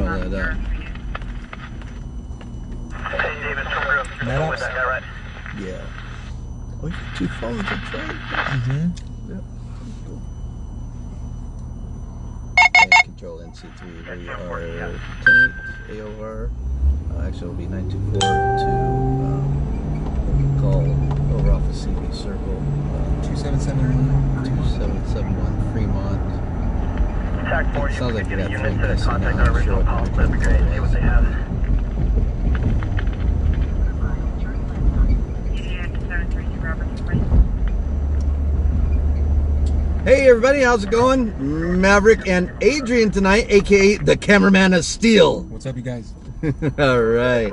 that up. Hey, Davis, Tool with that guy, right? Yeah. Oh, you got 2 phones, that's right. Yep. And control NC3. We are 10-8 AOR. Actually, it'll be 924 to call over off the CV Circle. 2771. 2771 Fremont. Attack 4, It sounds like we got 3 units missing contact now. our I'm sure original what call. the That'd be great. See what they have. Hey everybody, how's it going? Maverick and Adrian tonight, aka the cameraman of steel. What's up, you guys? All right,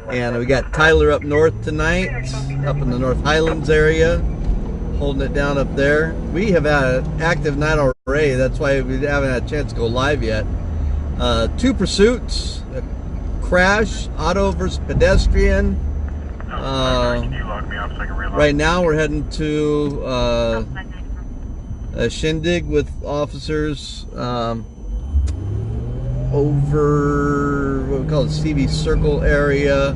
and we got Tyler up north tonight, up in the North Highlands area, holding it down up there. We have had an active night already. That's why we haven't had a chance to go live yet. 2 pursuits, a crash, auto versus pedestrian. Right now we're heading to a shindig with officers over what we call the CV Circle area,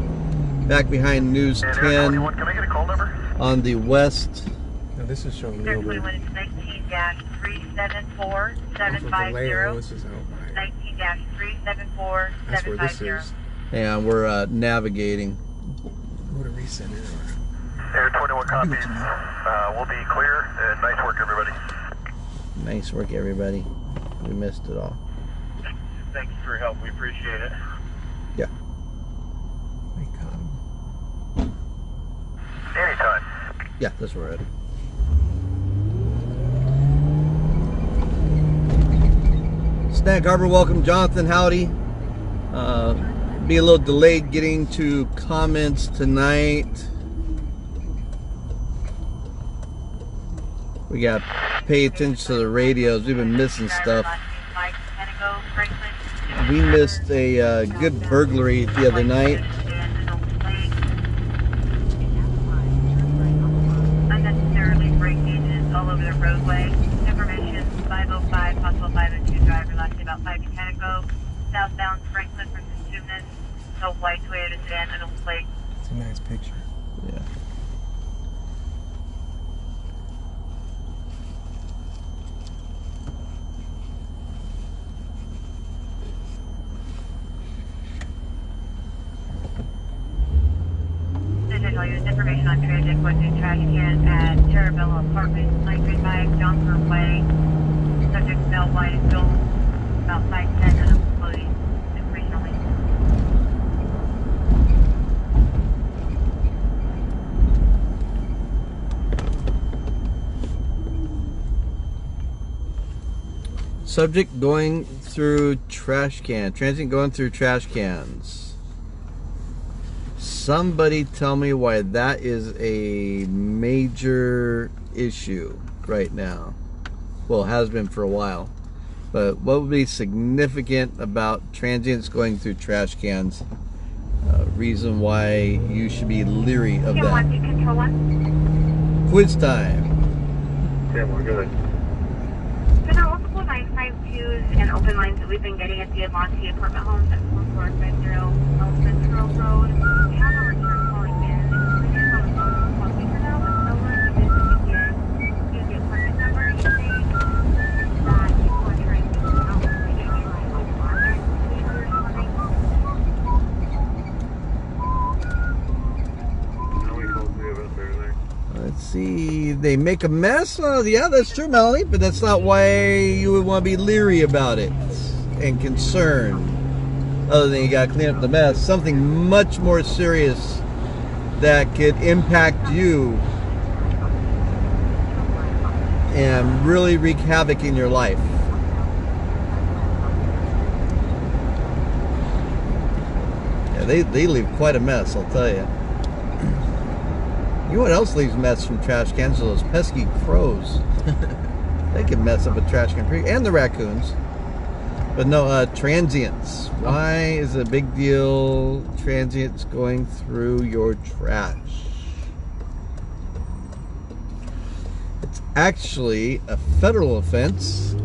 back behind News 10 Can I get a call number? on the west. No, this is showing real good. 19-374-750. This is out by. 19-374-750. That's where this is. And we're navigating. Go to recenter or. Air 21 copies. We'll be clear. Nice work, everybody. Nice work, everybody. We missed it all. Thank you for your help. We appreciate it. Yeah. Thank God. Anytime. Yeah, that's where we're at. Snag Harbor, welcome, Jonathan. Howdy. Be a little delayed getting to comments tonight. We got to pay attention to the radios. We've been missing stuff. We missed a good burglary the other night. Unnecessarily break gauges all over the roadway. Information 505, possible 502 driver lasted about 5 to 10 ago. Southbound Franklin from Tunis. No white Toyota sedan and a plate. It's a nice picture. Yeah. I'll use information on transit going to trash can at Terrabella Apartments, 935 Johnson Way. Subject smell white and gold. About 510 and employees. Information only. Subject going through trash can. Transient going through trash cans. Somebody tell me why that is a major issue right now. Well, it has been for a while. But what would be significant about transients going through trash cans? Reason why you should be leery of that. Control 1. Quiz time. Yeah, we're good. So there are multiple 952s and open lines that we've been getting at the Amonte apartment homes at 4450 El Central Road. We have a return calling in. It's on the phone call speaker now, but no one is use the apartment number. You say that people are trying to out the radio line on their computer or something. How many calls do we have out there? Let's see. They make a mess? Yeah, that's true, Melanie, but that's not why you would want to be leery about it and concerned. Other than you got to clean up the mess. Something much more serious that could impact you and really wreak havoc in your life. Yeah, they leave quite a mess, I'll tell you. You know what else leaves mess from trash cans? Those pesky crows. They can mess up a trash can. And the raccoons. But no, transients. Why is it a big deal? Transients going through your trash. It's actually a federal offense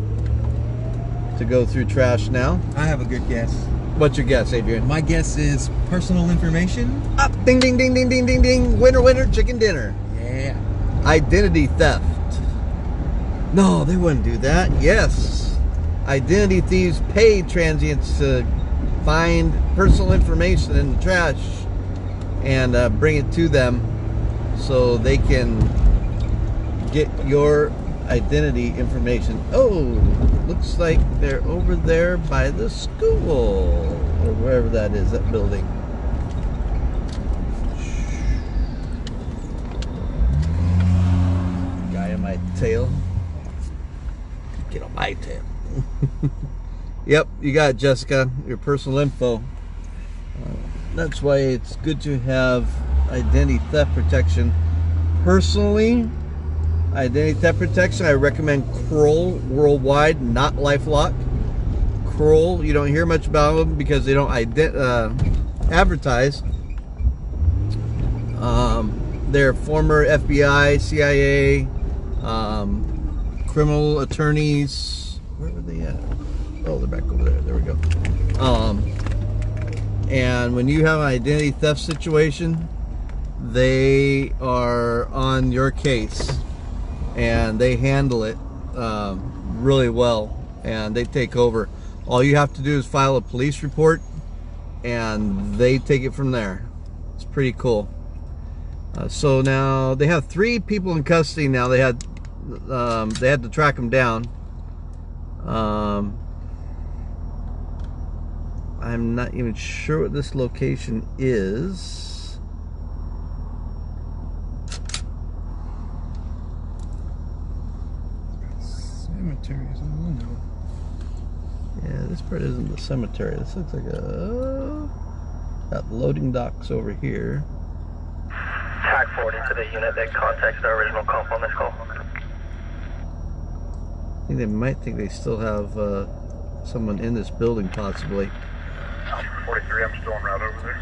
to go through trash now. I have a good guess. What's your guess, Adrian? My guess is personal information. Up, ding, ding, ding, ding, ding, ding, ding. Winner, winner, chicken dinner. Yeah. Identity theft. No, they wouldn't do that. Yes. Identity thieves pay transients to find personal information in the trash and bring it to them so they can get your identity information. Oh, looks like they're over there by the school or wherever that is, that building. Guy on my tail. Get on my tail. Yep, you got it, Jessica. Your personal info. That's why it's good to have identity theft protection. Personally, identity theft protection, I recommend Kroll worldwide, not LifeLock. Kroll, you don't hear much about them because they don't advertise. They're former FBI, CIA, criminal attorneys. Where were they at? Oh, they're back over there. There we go. And when you have an identity theft situation, they are on your case and they handle it really well, and they take over. All you have to do is file a police report and they take it from there. It's pretty cool. So now they have 3 people in custody now. They had to track them down. I'm not even sure what this location is. Cemetery, I don't know. Yeah, this part isn't the cemetery. This looks like got loading docks over here. Tag 40 to the unit that contacts the original call on this call. I think they might think they still have someone in this building, possibly. 43, I'm still en route over there.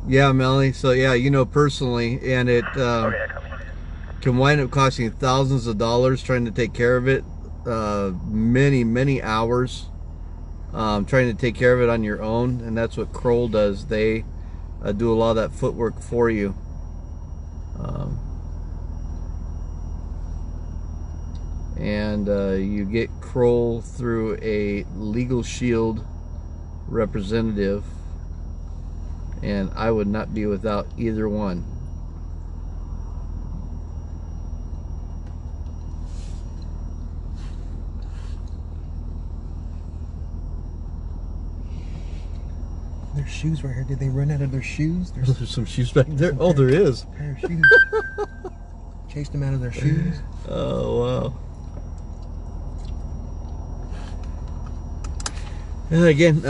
Yeah, Melanie. So yeah, you know personally, and it can wind up costing you thousands of dollars trying to take care of it. Many hours trying to take care of it on your own, and that's what Kroll does. They do a lot of that footwork for you. And you get Kroll through a Legal Shield representative, and I would not be without either one. There's shoes right here. Did they run out of their shoes? There's some shoes back there. Oh, there is. A pair of shoes. Chased them out of their shoes. Oh, wow. And again,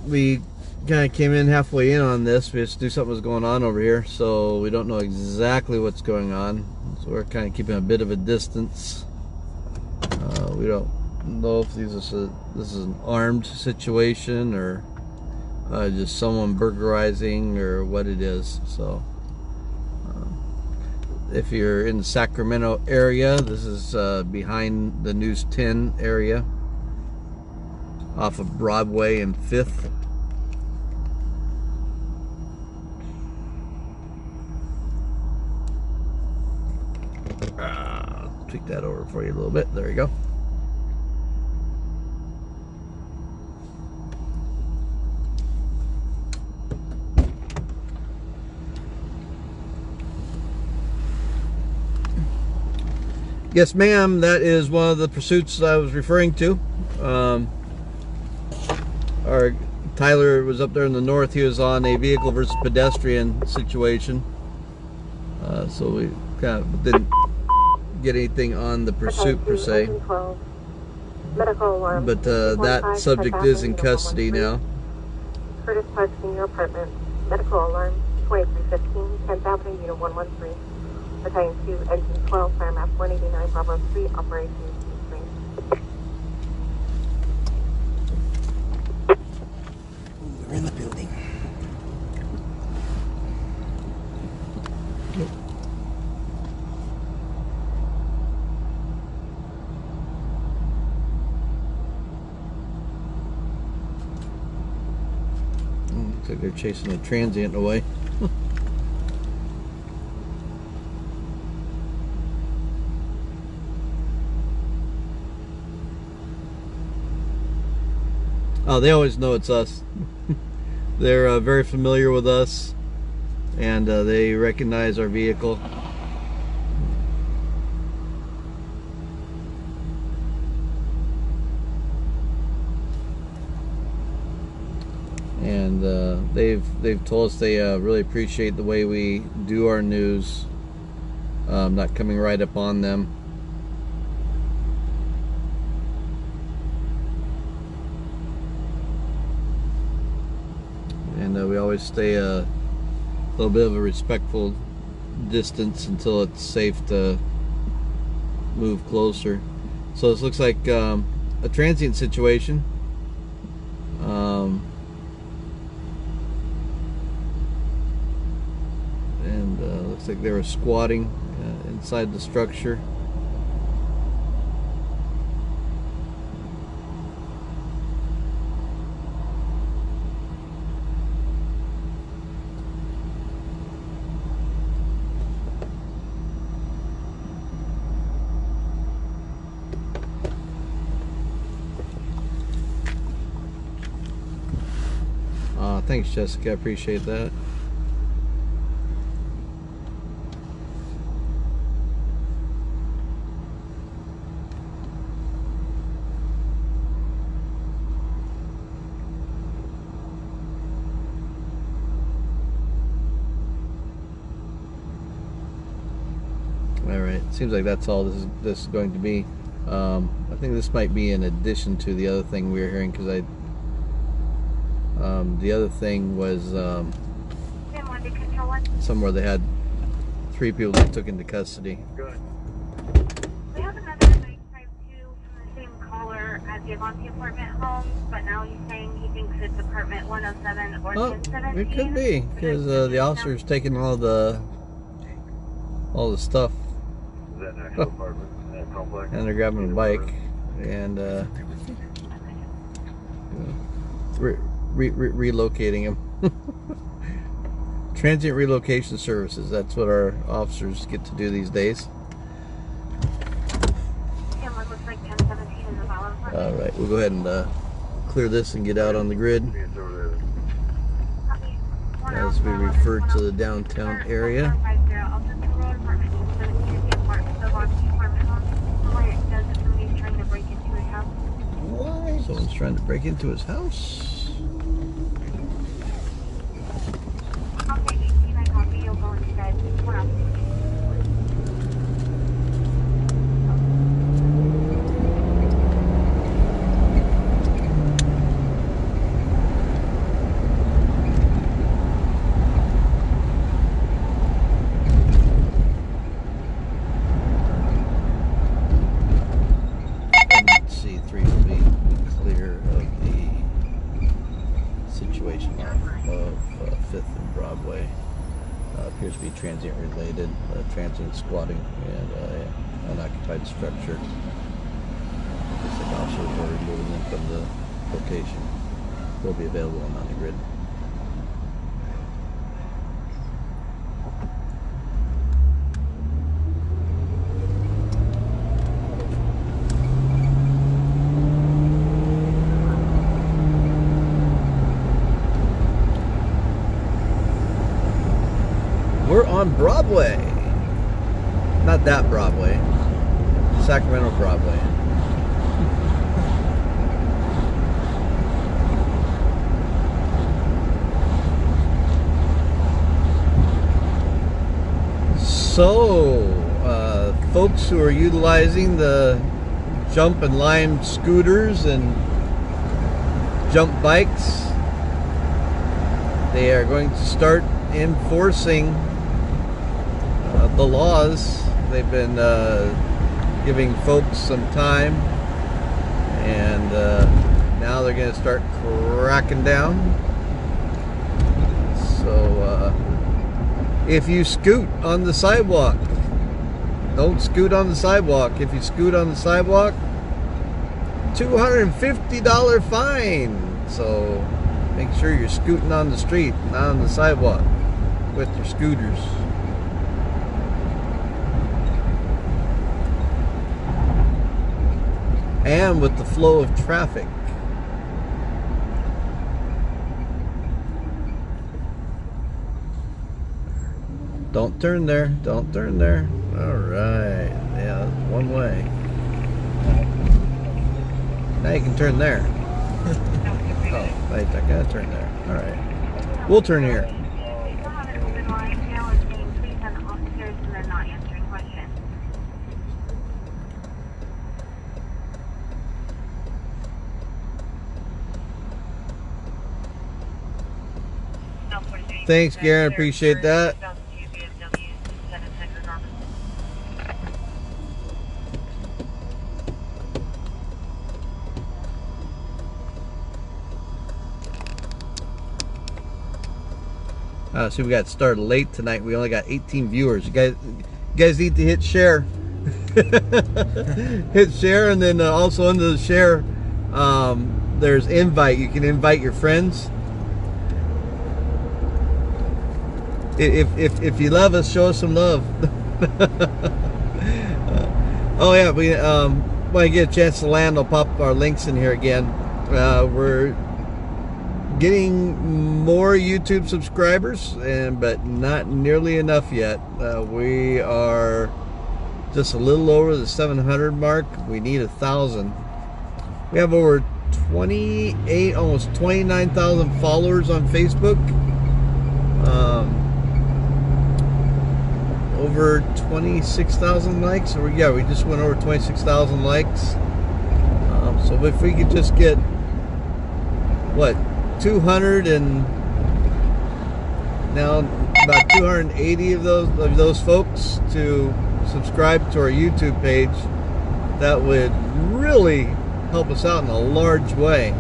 we kind of came in halfway in on this. We just knew something was going on over here, so we don't know exactly what's going on. So we're kind of keeping a bit of a distance. We don't know if this is an armed situation or just someone burglarizing or what it is. So if you're in the Sacramento area, this is behind the News 10 area off of Broadway and 5th. Tweak that over for you a little bit. There you go. Yes, ma'am, that is one of the pursuits I was referring to. Our Tyler was up there in the north. He was on a vehicle versus pedestrian situation. So we kind of didn't get anything on the pursuit per se. But that subject is in custody now. Curtis Park Senior Apartment. Medical alarm 2315, 10th Avenue, Unit 113. Battalion 2, Engine 12, Fire Map 189, Bravo 3, Operations Spring. They're in the building. like they're chasing a transient away. Oh, they always know it's us. They're very familiar with us, and they recognize our vehicle. And they've told us they really appreciate the way we do our news, not coming right up on them. And we always stay a little bit of a respectful distance until it's safe to move closer. So this looks like a transient situation. And looks like they were squatting inside the structure. Thanks, Jessica. I appreciate that. All right. Seems like that's all this is going to be. I think this might be in addition to the other thing we were hearing, because the other thing was somewhere they had 3 people they took into custody. Good. We have another 952 from the same caller at the Avanti apartment home, but now he's saying he thinks it's apartment 107 or 1017. It could be, because the officer's taking all the stuff. Is that an actual apartment in that complex? And they're grabbing a bike and relocating him. Transient relocation services, that's what our officers get to do these days. Alright, we'll go ahead and clear this and get out on the grid as we refer to the downtown area. Someone's trying to break into his house. Appears to be transient related, transient squatting, and unoccupied structure. Looks like officers are removing them from the location. Will be available on the grid. We're on Broadway. Not that Broadway. Sacramento Broadway. So, folks who are utilizing the jump and line scooters and jump bikes, they are going to start enforcing the laws. They've been giving folks some time, and now they're going to start cracking down. So if you scoot on the sidewalk, don't scoot on the sidewalk. If you scoot on the sidewalk, $250 fine. So Make sure you're scooting on the street, not on the sidewalk with your scooters. And with the flow of traffic. Don't turn there. Don't turn there. All right. Yeah, that's one way. Now you can turn there. Oh, wait, I gotta turn there. All right. We'll turn here. Thanks, Garen. Appreciate that. See, we got started late tonight. We only got 18 viewers. You guys need to hit share. Hit share, and then also under the share, there's invite. You can invite your friends. If you love us, show us some love. Oh yeah, we when I get a chance to land, I'll pop our links in here again. We're getting more YouTube subscribers, but not nearly enough yet. We are just a little over the 700 mark. We need 1,000. We have over 28, almost 29,000 followers on Facebook. Over 26,000 likes. So yeah, we just went over 26,000 likes. So if we could just get what, 200 and now about 280 of those folks to subscribe to our YouTube page, that would really help us out in a large way.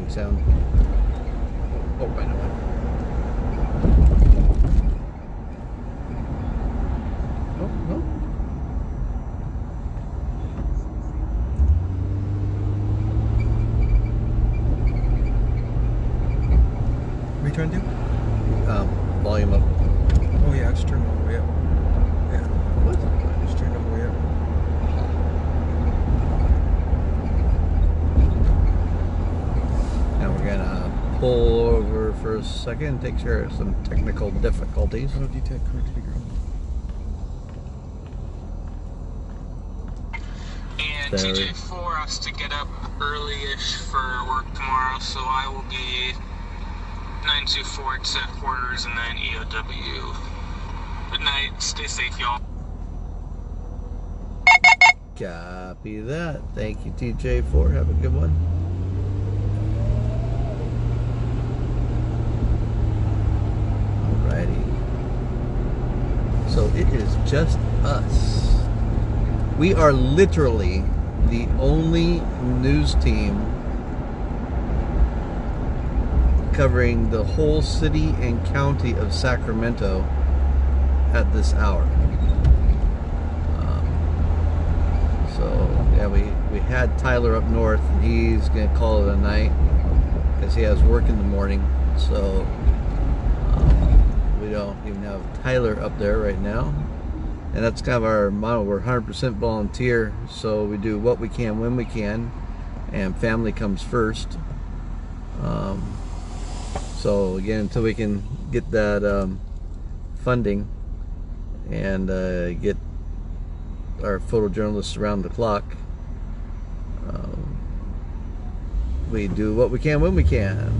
Sound. Oh, by the way. Oh, no. What are you trying to do? Volume up. Oh yeah, just turn it all the way up. Yeah. What? Just turn it all the way up. Now we're gonna pull over for a second and take care of some technical difficulties. Auto detect corrected to ground. And TJ4 has to get up early-ish for work tomorrow, so I will be 924 at set quarters and then EOW. Good night. Stay safe, y'all. Copy that. Thank you, TJ4. Have a good one. Alrighty. So it is just us. We are literally the only news team covering the whole city and county of Sacramento at this hour. So yeah, we had Tyler up north, and he's gonna call it a night because he has work in the morning. So we don't even have Tyler up there right now, and that's kind of our model. We're 100% volunteer, so we do what we can when we can, and family comes first. So again, until we can get that funding and get our photojournalists around the clock, we do what we can when we can.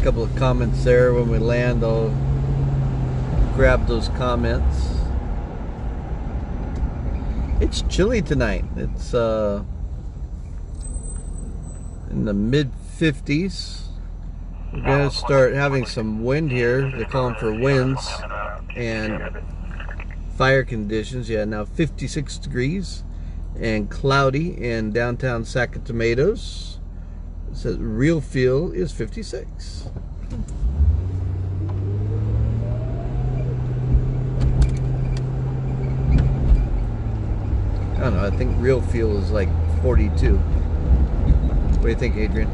couple of comments there. When we land, I'll grab those comments. It's chilly tonight. It's in the mid-50s. We're going to start having some wind here. They're calling for winds and fire conditions. Yeah, now 56 degrees and cloudy in downtown Sacramento. It says real feel is 56. I don't know, I think real feel is like 42. What do you think, Adrian?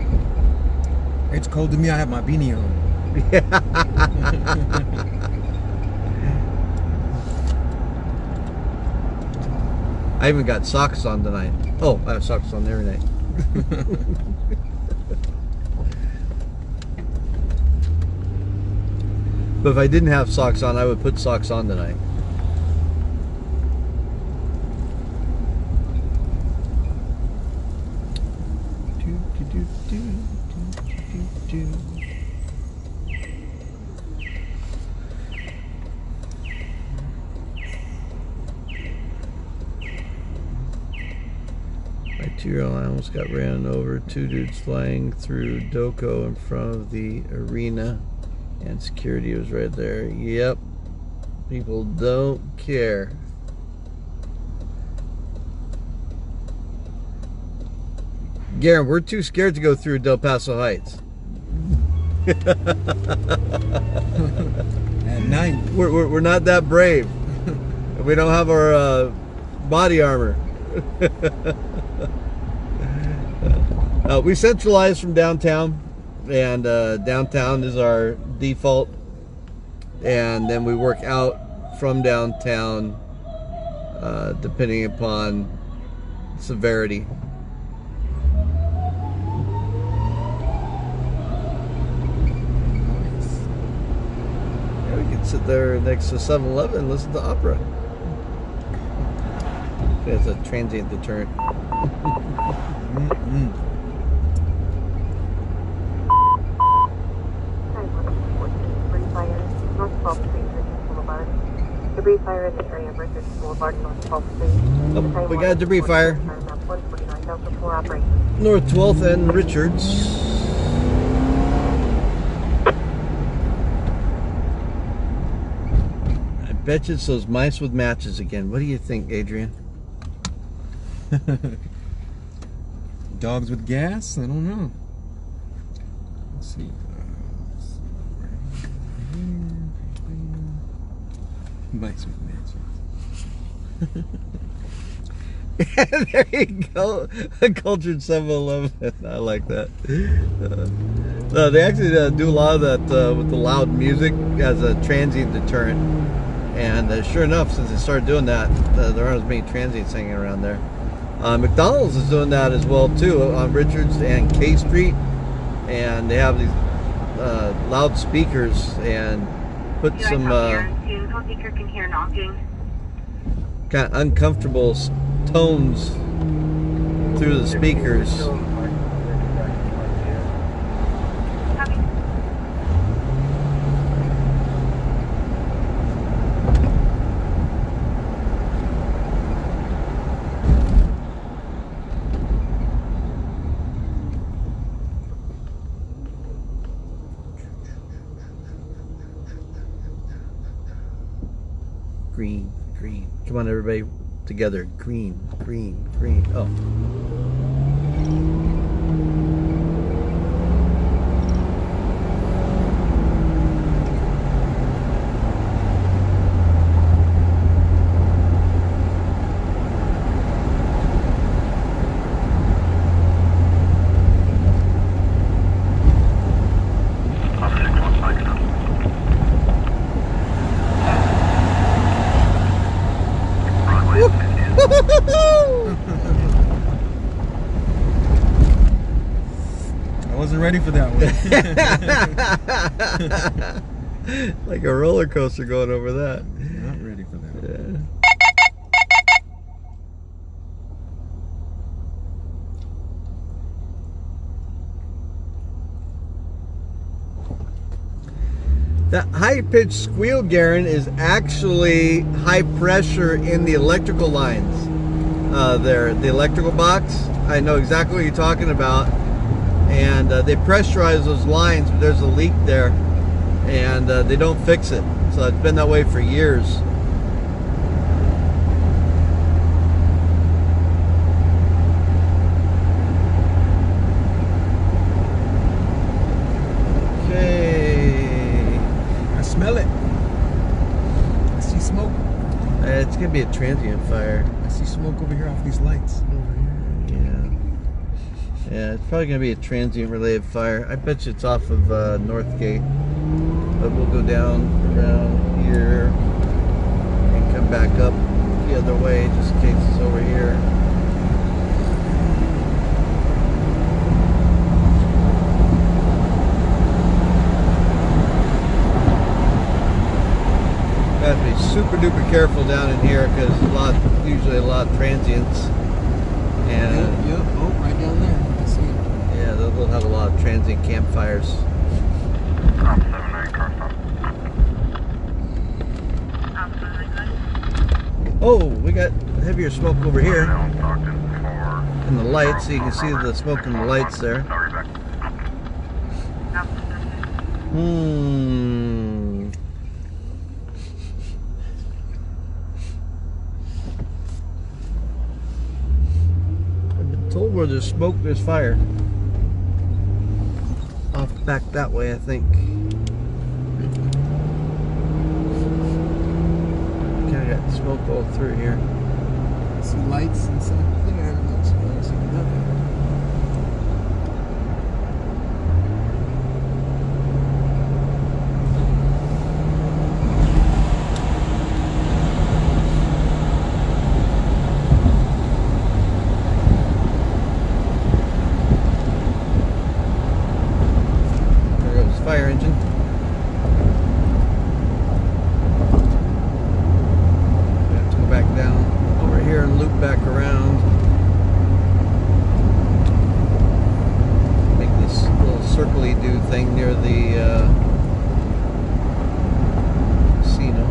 It's cold to me. I have my beanie on. I even got socks on tonight. Oh, I have socks on every night. But if I didn't have socks on, I would put socks on tonight. My 2-year-old almost got ran over. 2 dudes flying through Doko in front of the arena, and security was right there. Yep, people don't care. Garen, we're too scared to go through Del Paso Heights. At night. We're not that brave. We don't have our body armor. We centralize from downtown, and downtown is our default, and then we work out from downtown depending upon severity. Yeah, we can sit there next to 7-Eleven and listen to opera. It's a transient deterrent. Debris fire in the area of Richards Boulevard, North 12th Street. Oh, we got a debris fire. 149 Delta 4 operation. North 12th and Richards. I bet you it's those mice with matches again. What do you think, Adrian? Dogs with gas? I don't know. Let's see. Mice with matches. There you go. A cultured 7-Eleven. I like that. No, they actually do a lot of that with the loud music as a transient deterrent. And sure enough, since they started doing that, there aren't as many transients hanging around there. McDonald's is doing that as well too on Richards and K Street, and they have these loud speakers and put some Speaker can hear knocking. kind of uncomfortable tones through the speakers. Green, green. Come on, everybody, together. Green, green, green. Oh. I wasn't ready for that one. Like a roller coaster going over that. Not ready for that one. Yeah. That high-pitched squeal, Garen, is actually high pressure in the electrical lines. The electrical box. I know exactly what you're talking about. And they pressurize those lines, but there's a leak there, and they don't fix it. So it's been that way for years. Smell it. I see smoke. It's gonna be a transient fire. I see smoke over here off these lights. Over here. Yeah. Yeah, it's probably gonna be a transient related fire. I bet you it's off of North Gate. But we'll go down around here and come back up the other way just in case it's over here. Got to be super duper careful down in here because usually a lot of transients. And yep. Oh, right down there. I see it. Yeah, they'll have a lot of transient campfires. 79 car stop. Oh, we got heavier smoke over here Down Stockton for in the lights, so you can see the smoke in the lights there. Sorry, back. I've been told where there's smoke, there's fire. Off back that way, I think. Kind of got smoke all through here. I see lights and stuff there. Looks nice. Fire engine. We have to go back down over here and loop back around. Make this little circle-y do thing near the casino.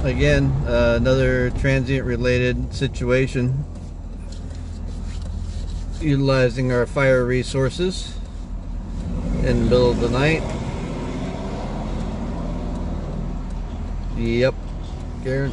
Again, another transient related situation. Utilizing our fire resources in the middle of the night. Yep, Garen.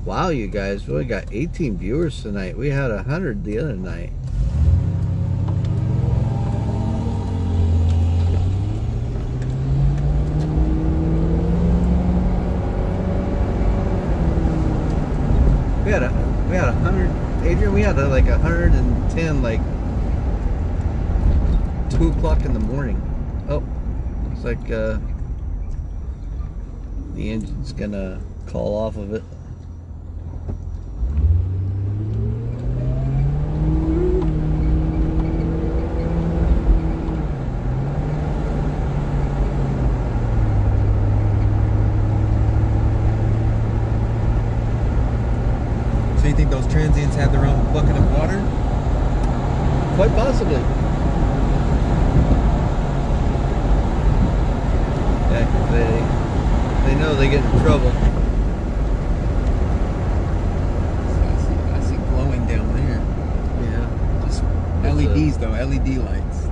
Wow, you guys, we only got 18 viewers tonight. We had 100 the other night. We had 100, Adrian, we had like 110 like 2 o'clock in the morning. Oh, looks like the engine's gonna call off of it. You think those transients have their own bucket of water? Quite possibly. Yeah, 'cause they know they get in trouble. I see glowing down there. Yeah. Just LEDs though, LED lights.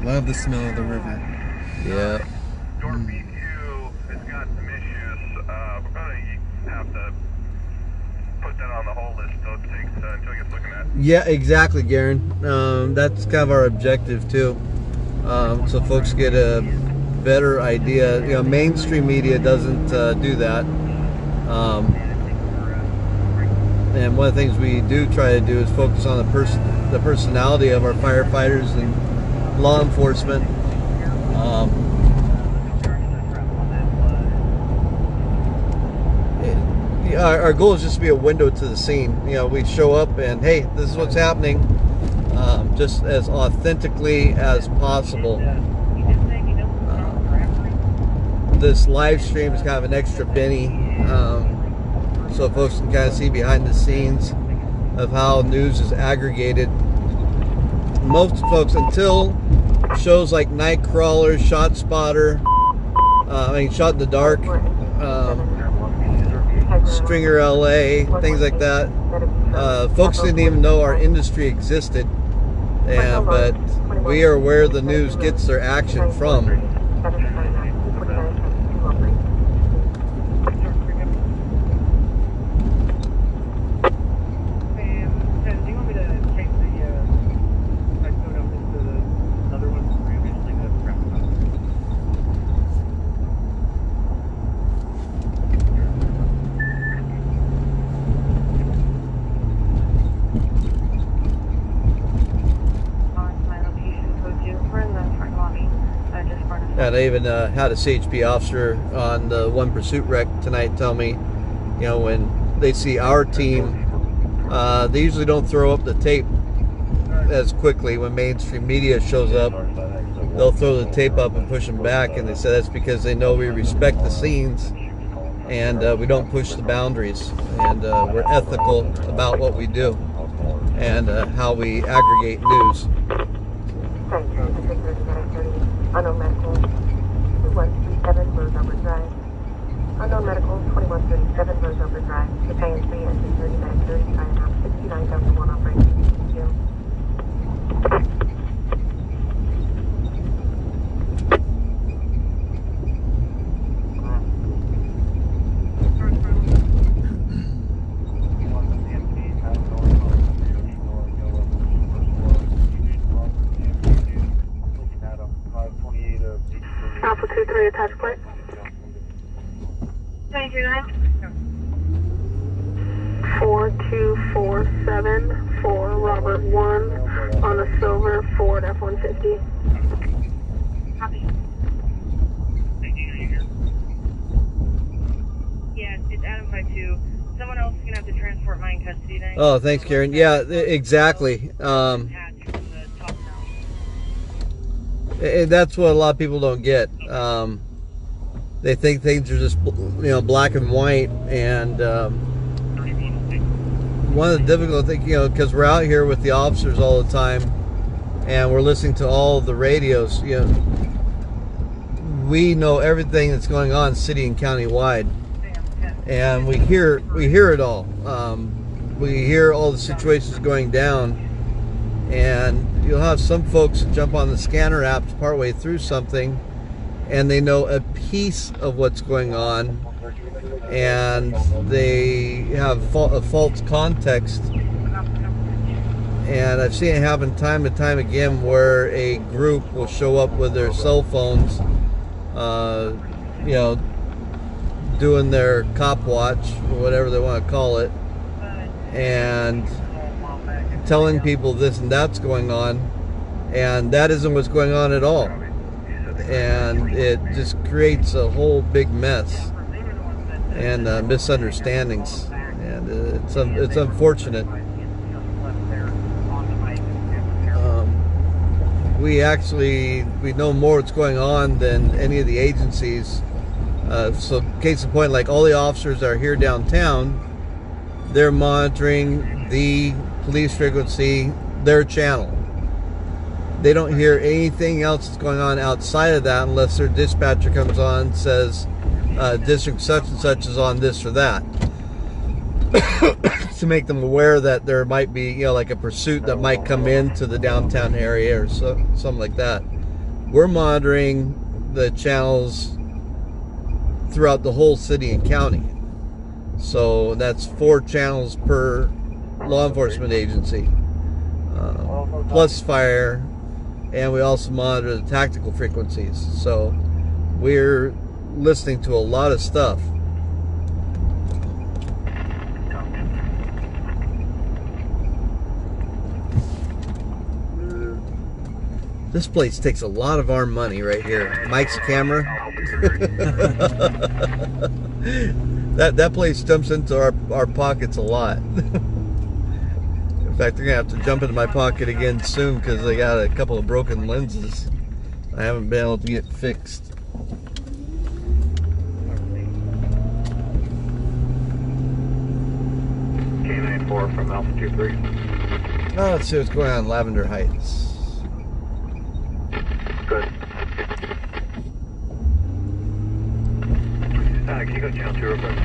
Love the smell of the river. Yeah. Door B2 has got some issues. We're going to have to put that on the hold list, so it takes until it gets looking at. Yeah, exactly, Garen. That's kind of our objective too. So folks get a better idea. You know, mainstream media doesn't do that. And one of the things we do try to do is focus on the personality of our firefighters and law enforcement. Our goal is just to be a window to the scene. You know, we show up and, hey, this is what's happening, just as authentically as possible. This live stream is kind of an extra penny, so folks can kind of see behind the scenes of how news is aggregated. Most folks, until shows like Nightcrawler, Shot Spotter, Shot in the Dark, Stringer LA, things like that, folks didn't even know our industry existed, but we are where the news gets their action from. And I even had a CHP officer on the one pursuit wreck tonight tell me, you know, when they see our team, they usually don't throw up the tape as quickly. When mainstream media shows up, they'll throw the tape up and push them back, and they say that's because they know we respect the scenes and we don't push the boundaries, and we're ethical about what we do and how we aggregate news. Unknown medical 2137 Rose Arbor Drive. Unknown medical 2137 Rose Arbor Drive. Battalion 3 engine 3930 time out 69,001 operation. Thank you. Alpha 23 attached plate. 239. 4247 for Robert 1 on a silver Ford F-150. Copy. Yeah, it's Adam 52. Someone else is going to have to transport my in custody then. Oh, thanks, Karen. Yeah, exactly. And that's what a lot of people don't get. They think things are just, you know, black and white. And one of the difficult things, you know, because we're out here with the officers all the time, and we're listening to all the radios. You know, we know everything that's going on city and county wide, and we hear it all. We hear all the situations going down, and you'll have some folks jump on the scanner apps partway through something, and they know a piece of what's going on, and they have a false context. And I've seen it happen time and time again where a group will show up with their cell phones, you know, doing their cop watch or whatever they want to call it, and telling people this and that's going on, and that isn't what's going on at all. And it just creates a whole big mess and misunderstandings, and it's unfortunate. We know more what's going on than any of the agencies. So case in point, like all the officers that are here downtown, they're monitoring the police frequency, their channel. They don't hear anything else that's going on outside of that unless their dispatcher comes on and says district such and such is on this or that, to make them aware that there might be, you know, like a pursuit that might come into the downtown area or something like that. We're monitoring the channels throughout the whole city and county. So that's 4 channels per law enforcement agency, plus fire, and we also monitor the tactical frequencies. So we're listening to a lot of stuff. This place takes a lot of our money right here. Mike's camera. that place jumps into our pockets a lot. In fact, they're gonna have to jump into my pocket again soon because they got a couple of broken lenses I haven't been able to get fixed. K94 from Alpha 23. Oh, let's see what's going on in Lavender Heights. Good. Can you go channel 2 real quick?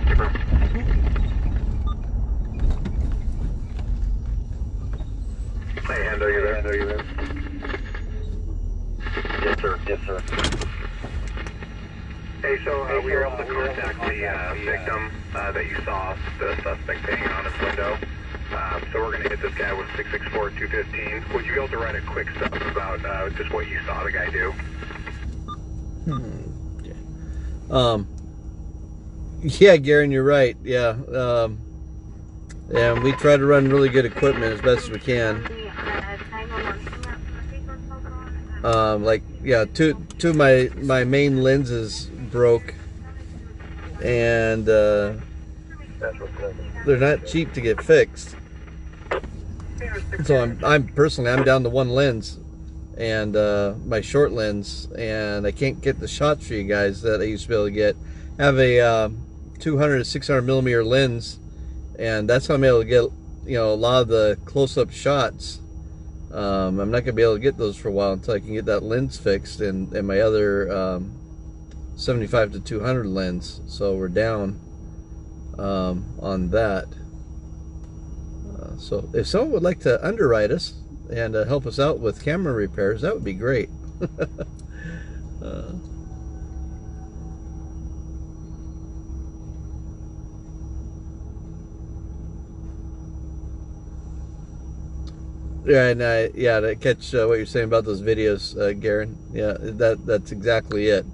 Confirm. Hey, Hendo, you there? Hendo, you there? Yes, sir. Yes, sir. Hey, so we were able to contact the victim that you saw, the suspect hanging on his window. So we're going to hit this guy with 664-215. Would you be able to write a quick stuff about just what you saw the guy do? Yeah, Garen, you're right. Yeah. And we try to run really good equipment as best as we can. Like, yeah, two of my main lenses broke, and they're not cheap to get fixed. So I'm personally down to one lens, and my short lens, and I can't get the shots for you guys that I used to be able to get. I have a 200 to 600 millimeter lens, and that's how I'm able to get, you know, a lot of the close-up shots. I'm not gonna be able to get those for a while until I can get that lens fixed, and my other 75 to 200 lens. So we're down on that. So if someone would like to underwrite us and help us out with camera repairs, that would be great. Yeah, and to catch what you're saying about those videos, Garen. Yeah, that's exactly it.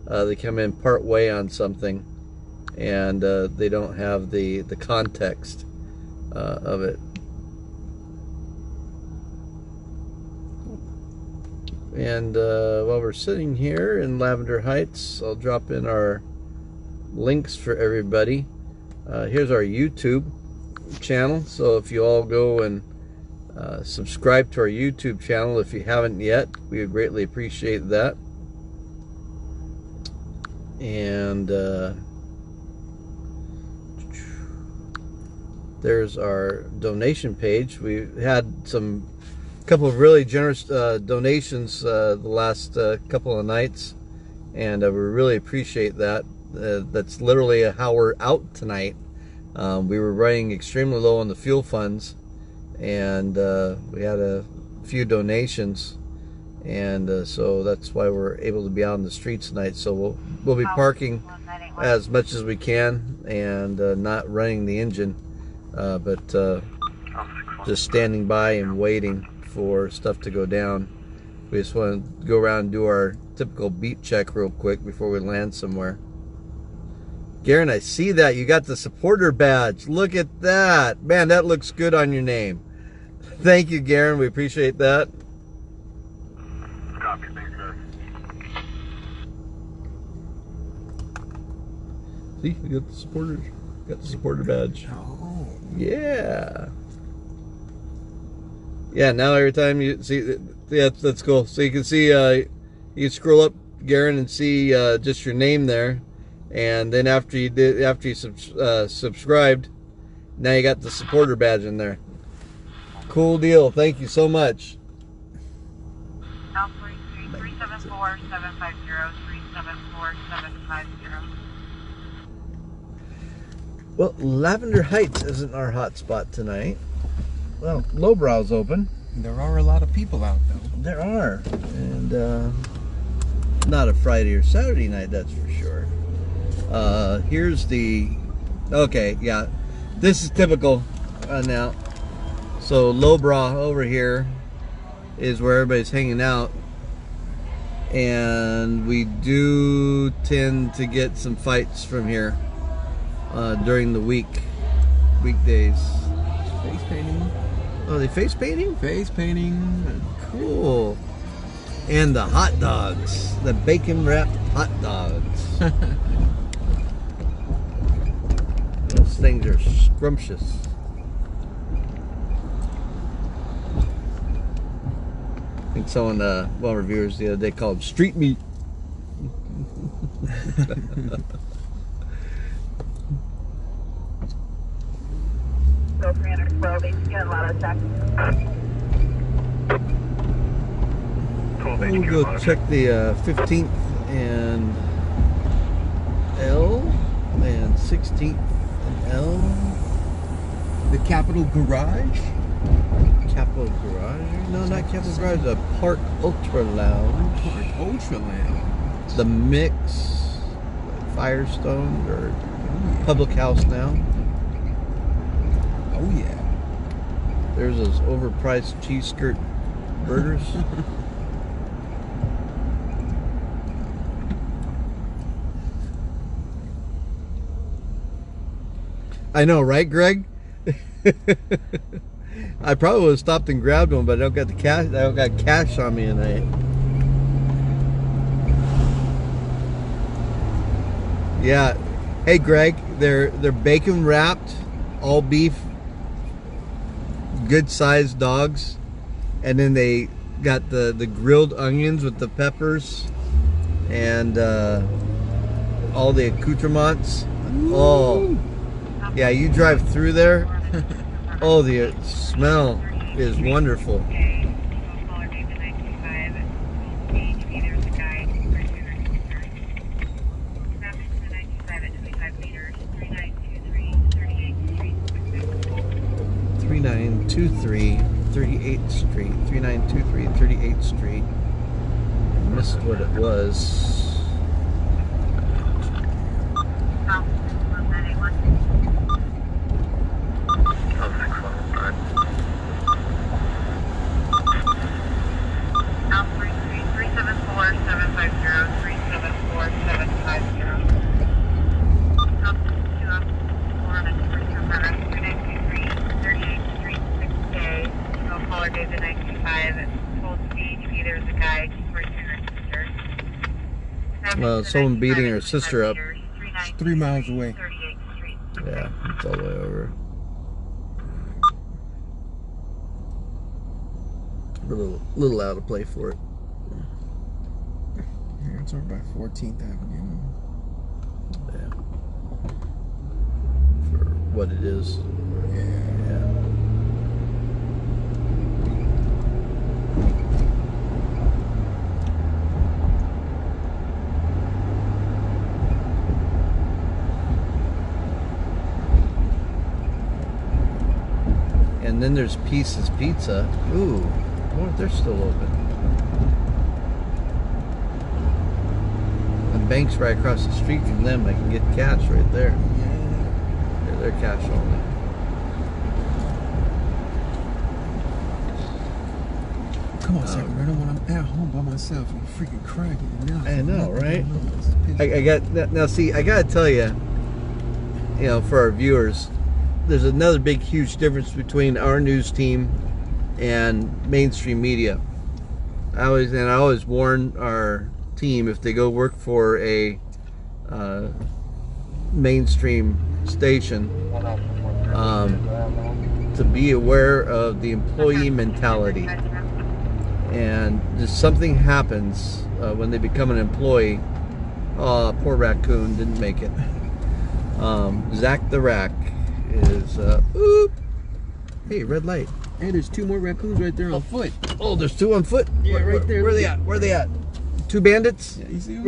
They come in part way on something, and they don't have the context of it. And while we're sitting here in Lavender Heights, I'll drop in our links for everybody. Here's our YouTube channel. So if you all go and subscribe to our YouTube channel if you haven't yet, we would greatly appreciate that. And there's our donation page. We had a couple of really generous donations the last couple of nights, and we really appreciate that. That's literally how we're out tonight. We were running extremely low on the fuel funds, and we had a few donations, and so that's why we're able to be out on the streets tonight. So we'll be parking as much as we can, and not running the engine, but just standing by and waiting for stuff to go down. We just want to go around and do our typical beat check real quick before we land somewhere. Garen, I see that you got the supporter badge. Look at that, man. That looks good on your name. Thank you, Garen. We appreciate that. Copy, thanks, sir. See, we got the supporters. Got the supporter badge. Oh. Yeah. Yeah, now every time you see, yeah, that's cool. So you can see, you can scroll up, Garen, and see just your name there, and then after you subscribed, now you got the supporter badge in there. Cool deal. Thank you so much. 374-750-374-750. Well, Lavender Heights isn't our hot spot tonight. Well, Lowbrow's open. There are a lot of people out, though. There are. And not a Friday or Saturday night, that's for sure. Here's the... Okay, yeah. This is typical now. So Lowbra over here is where everybody's hanging out, and we do tend to get some fights from here during the weekdays. Face painting. Oh, they face painting? Face painting. Cool. And the hot dogs, the bacon wrapped hot dogs. Those things are scrumptious. I think someone, one of our viewers the other day called them street meat. Go 312, you get a lot of attacks. We'll go check the 15th and L and 16th and L. The Capitol Garage? Capitol Garage? No, not Capitol Garage. The Park Ultra Lounge. Park Ultra Lounge. The Mix. Firestone or Public House now. Oh yeah. There's those overpriced cheese skirt burgers. I know, right, Greg? I probably would have stopped and grabbed one, but I don't got the cash. I don't got cash on me tonight. Yeah. Hey, Greg, they're bacon wrapped, all beef, good sized dogs, and then they got the grilled onions with the peppers and all the accoutrements. Oh. Yeah, you drive through there. Oh, the smell is wonderful. (3923) 38th Street. 3923 38th Street. I missed what it was. Someone beating her sister up. It's 3 miles away. Yeah, it's all the way over. A little out of play for it. Yeah, it's over by 14th Avenue. Yeah. For what it is. Yeah. And then there's Pieces Pizza. Ooh, I wonder if they're still open. The bank's right across the street from them. I can get cash right there. Yeah, they're cash only. Come on, Sacramento. When I'm at home by myself, I'm freaking crying. I know, right? I got now. See, I gotta tell you, for our viewers, there's another big, huge difference between our news team and mainstream media. I always warn our team if they go work for a mainstream station to be aware of the employee mentality. And just something happens when they become an employee. Oh, poor raccoon didn't make it. Zach the Rack is oop. Hey, red light. Hey, there's 2 more raccoons right there on foot. Oh, there's 2 on foot? Yeah, right there. Where are they at? Where are they at? 2 bandits? Yeah, you see them?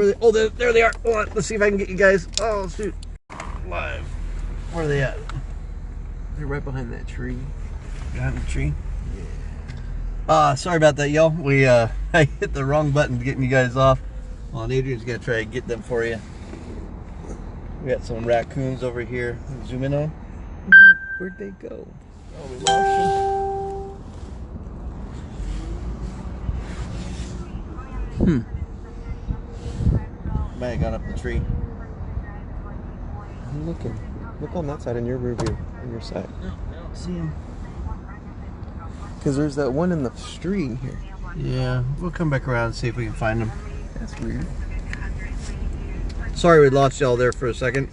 There they are. Hold on, let's see if I can get you guys. Oh, shoot. Live. Where are they at? They're right behind that tree. Behind the tree? Yeah. Sorry about that, y'all. I hit the wrong button getting you guys off. Well, and Adrian's gonna try to get them for you. We got some raccoons over here. Zoom in on. Where'd they go? Oh, we lost them. Might have gone up the tree. I'm looking. Look on that side in your rear view, on your side. No, I don't see him. Because there's that one in the street here. Yeah, we'll come back around and see if we can find him. That's weird. Sorry we lost y'all there for a second.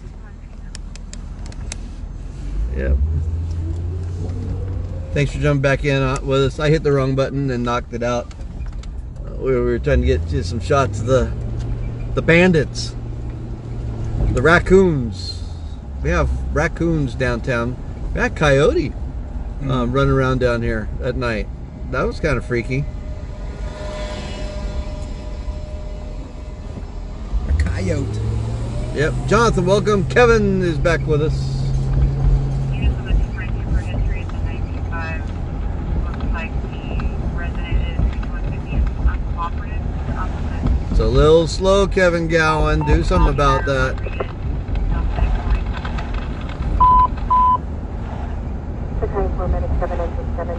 Yep. Thanks for jumping back in with us. I hit the wrong button and knocked it out. We were trying to get to some shots of the bandits, the raccoons. We have raccoons downtown. We had coyote running around down here at night. That was kind of freaky. A coyote. Yep. Jonathan, welcome. Kevin is back with us. It's a little slow, Kevin Gowan. Do something about that. Battalion 4 Medic 7 Engine 7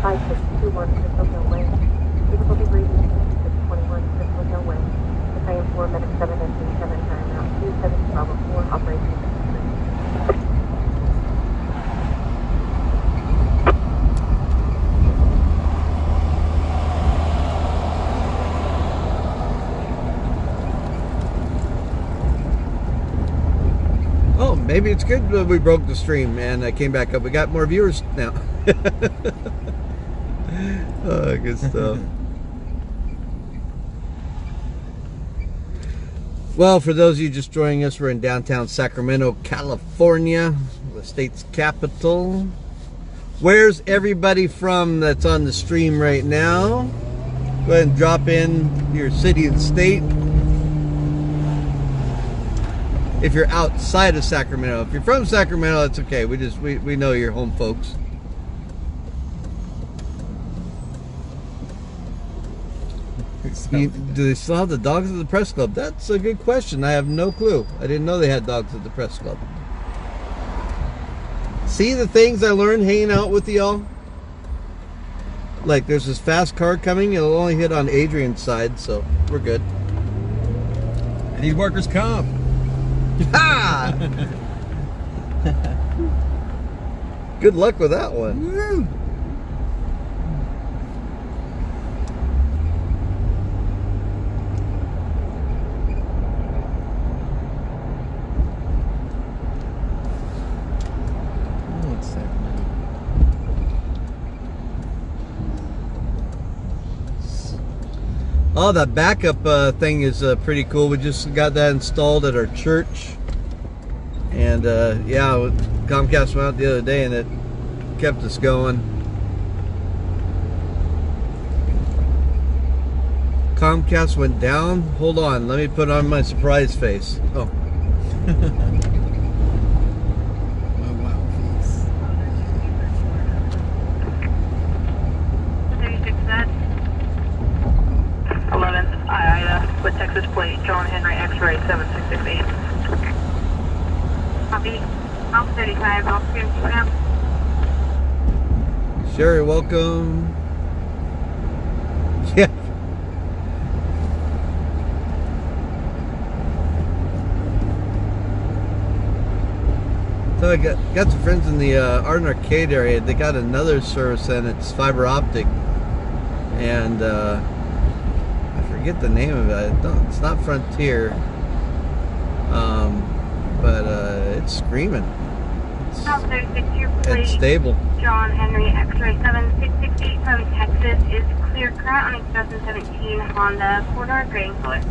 5621 Crystal Hill Way. Difficulty breathing 621 Crystal Hill Way. Battalion 4 Medic 7 Engine 7 Paramount 27 Bravo 4 Operation. Oh, maybe it's good that we broke the stream and I came back up. We got more viewers now. Oh, good stuff. Well, for those of you just joining us, we're in downtown Sacramento, California, the state's capital. Where's everybody from that's on the stream right now? Go ahead and drop in your city and state. If you're outside of Sacramento, if you're from Sacramento, that's okay. We know you're home folks. Do they still have the dogs at the press club? That's a good question. I have no clue. I didn't know they had dogs at the press club. See the things I learned hanging out with y'all? Like there's this fast car coming. It'll only hit on Adrian's side, so we're good. I need workers' comp. Ha! Good luck with that one. Woo. Oh, that backup thing is pretty cool. We just got that installed at our church. And yeah, Comcast went out the other day and it kept us going. Comcast went down? Hold on, let me put on my surprise face. Oh. With Texas plate, John Henry X-ray 7668. Copy. Alpha 35, Alpha 52. Sherry, welcome. Yeah. So I got some friends in the Art and Arcade area. They got another service and it's fiber optic. And forget the name of it. It's not Frontier, but it's screaming. It's stable. John Henry X-ray 7668 from Texas is clear current on a 2017 Honda 4-door grading solar.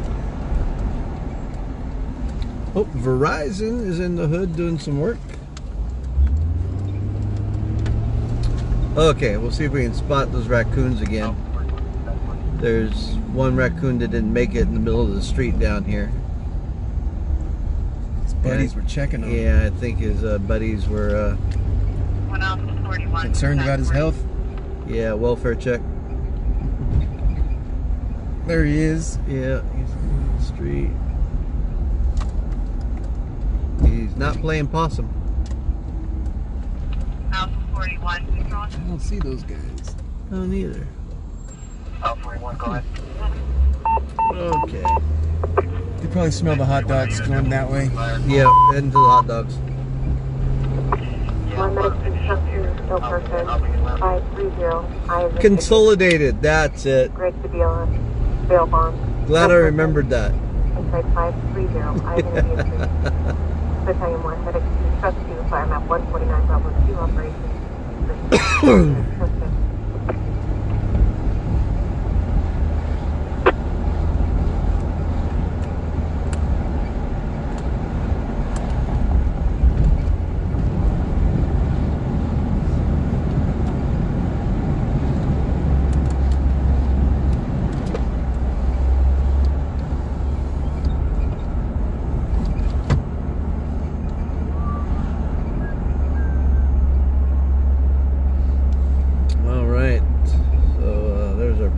Oh, Verizon is in the hood doing some work. Okay, we'll see if we can spot those raccoons again. There's one raccoon that didn't make it in the middle of the street down here. His buddies were checking on him. Yeah, I think his buddies were concerned about his health. Yeah, welfare check. There he is. Yeah, he's in the street. He's not playing possum. 41. I don't see those guys. No, neither. Alpha 41, go ahead. Okay. You probably smell the hot dogs going that way. Yep, heading to the hot dogs. One medic instruction, no person. 530. Consolidated, that's it. Greg Sabila, bail bond. Glad I remembered that. Inside 530. I have an Indian. Battalion 1, medic instruction to fire map 149, Bravo 2 operation.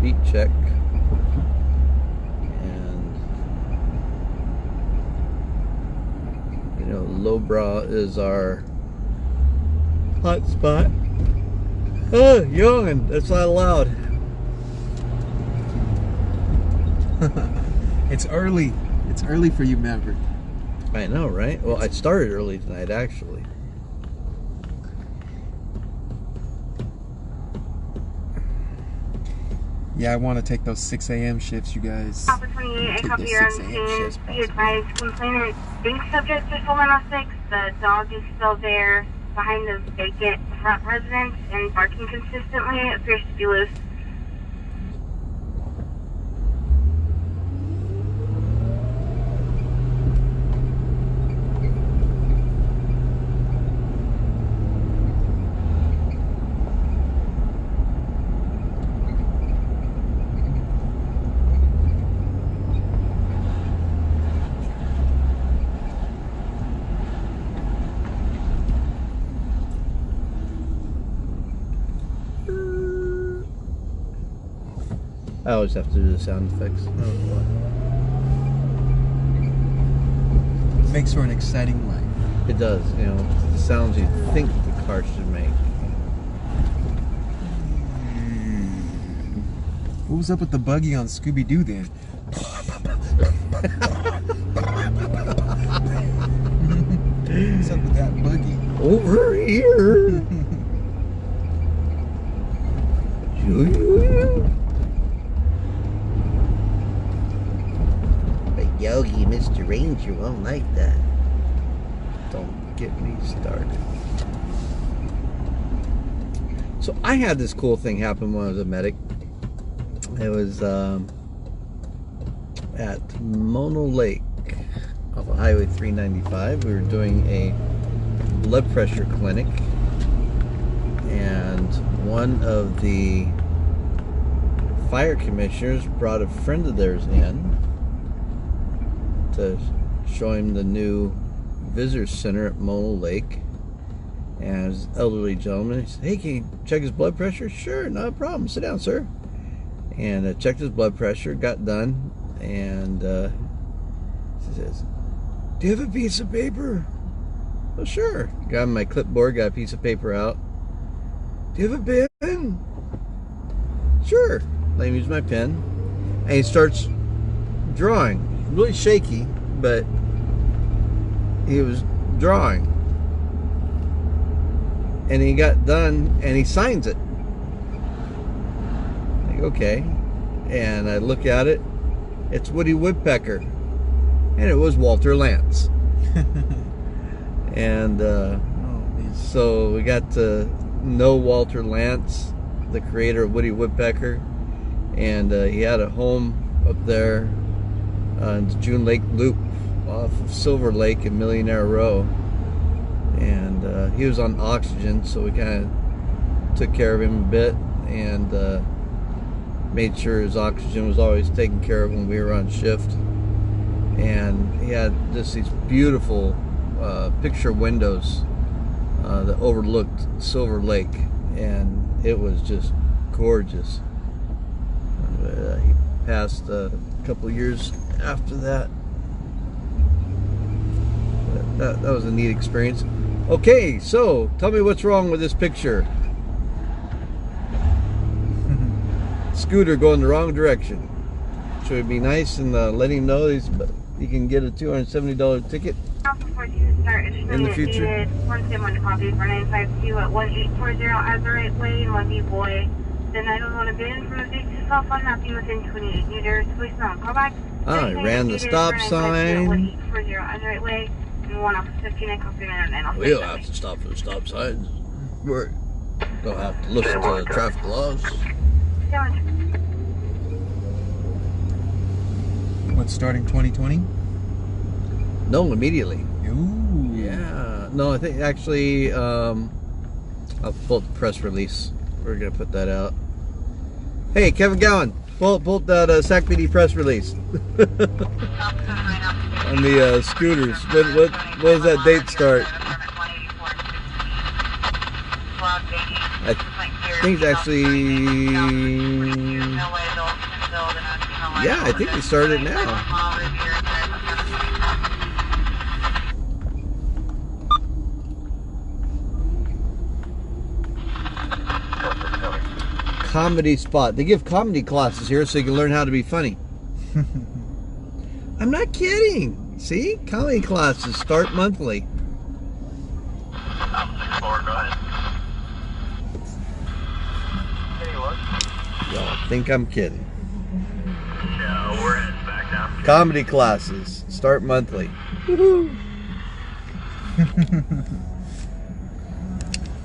Beat check, and you know, lowbrow is our hot spot. Oh, yawn, that's not allowed. It's early. It's early for you, Maverick. I know, right? Well, I started early tonight, actually. Yeah, I want to take those 6 a.m. shifts, you guys. Alpha 28, I copy your scene. Be advised, complainant thinks subjects are stolen off 6. The dog is still there behind the vacant front residence and barking consistently. It appears to be loose. I always have to do the sound effects. Makes for an exciting life. It does, you know, the sounds you think the car should make. What was up with the buggy on Scooby-Doo then? What's up with that buggy? Over here! But Yogi, Mr. Ranger won't like that. Don't get me started. So I had this cool thing happen when I was a medic. It was at Mono Lake off of Highway 395. We were doing a blood pressure clinic, and one of the fire commissioners brought a friend of theirs in to show him the new visitor center at Mono Lake. And this elderly gentleman, he said, "Hey, can you check his blood pressure?" "Sure, not a problem. Sit down, sir." And checked his blood pressure, got done, and he says, "Do you have a piece of paper?" "Well, sure." Got my clipboard, got a piece of paper out. "Do you have a pen?" "Sure." Let him use my pen. And he starts drawing. Really shaky, but he was drawing. And he got done, and he signs it. Like, okay. And I look at it. It's Woody Woodpecker. And it was Walter Lantz. And so we got to know Walter Lantz, the creator of Woody Woodpecker. And he had a home up there on the June Lake Loop off of Silver Lake in Millionaire Row. And he was on oxygen, so we kind of took care of him a bit and made sure his oxygen was always taken care of when we were on shift. And he had just these beautiful picture windows that overlooked Silver Lake, and it was just gorgeous. He passed a couple years after that. That was a neat experience. Okay, so tell me what's wrong with this picture. Scooter going the wrong direction. Should it be nice and let him know he can get a $270 ticket in the future? Once they want to copy for 952 at 1840 as the right way and 1B boy. Then I don't want to bin from a big to self unhappy within 28 meters. Please not call back. Ah, I ran the stop sign. 1840 as the right way and 1 off 59 copy and We'll have to stop for the stop signs. We don't have to listen to the traffic laws. What's starting 2020? No, immediately. Ooh. Yeah. No, I think actually, I'll pull the press release. We're gonna put that out. Hey, Kevin Gowan, pull that SAC PD press release on the scooters. What does that date start? I think it's actually. Yeah, I think we started now. Comedy spot. They give comedy classes here so you can learn how to be funny. I'm not kidding. See? Comedy classes start monthly. Y'all think I'm kidding. Yeah, we're heading back now. Comedy classes start monthly. Woohoo!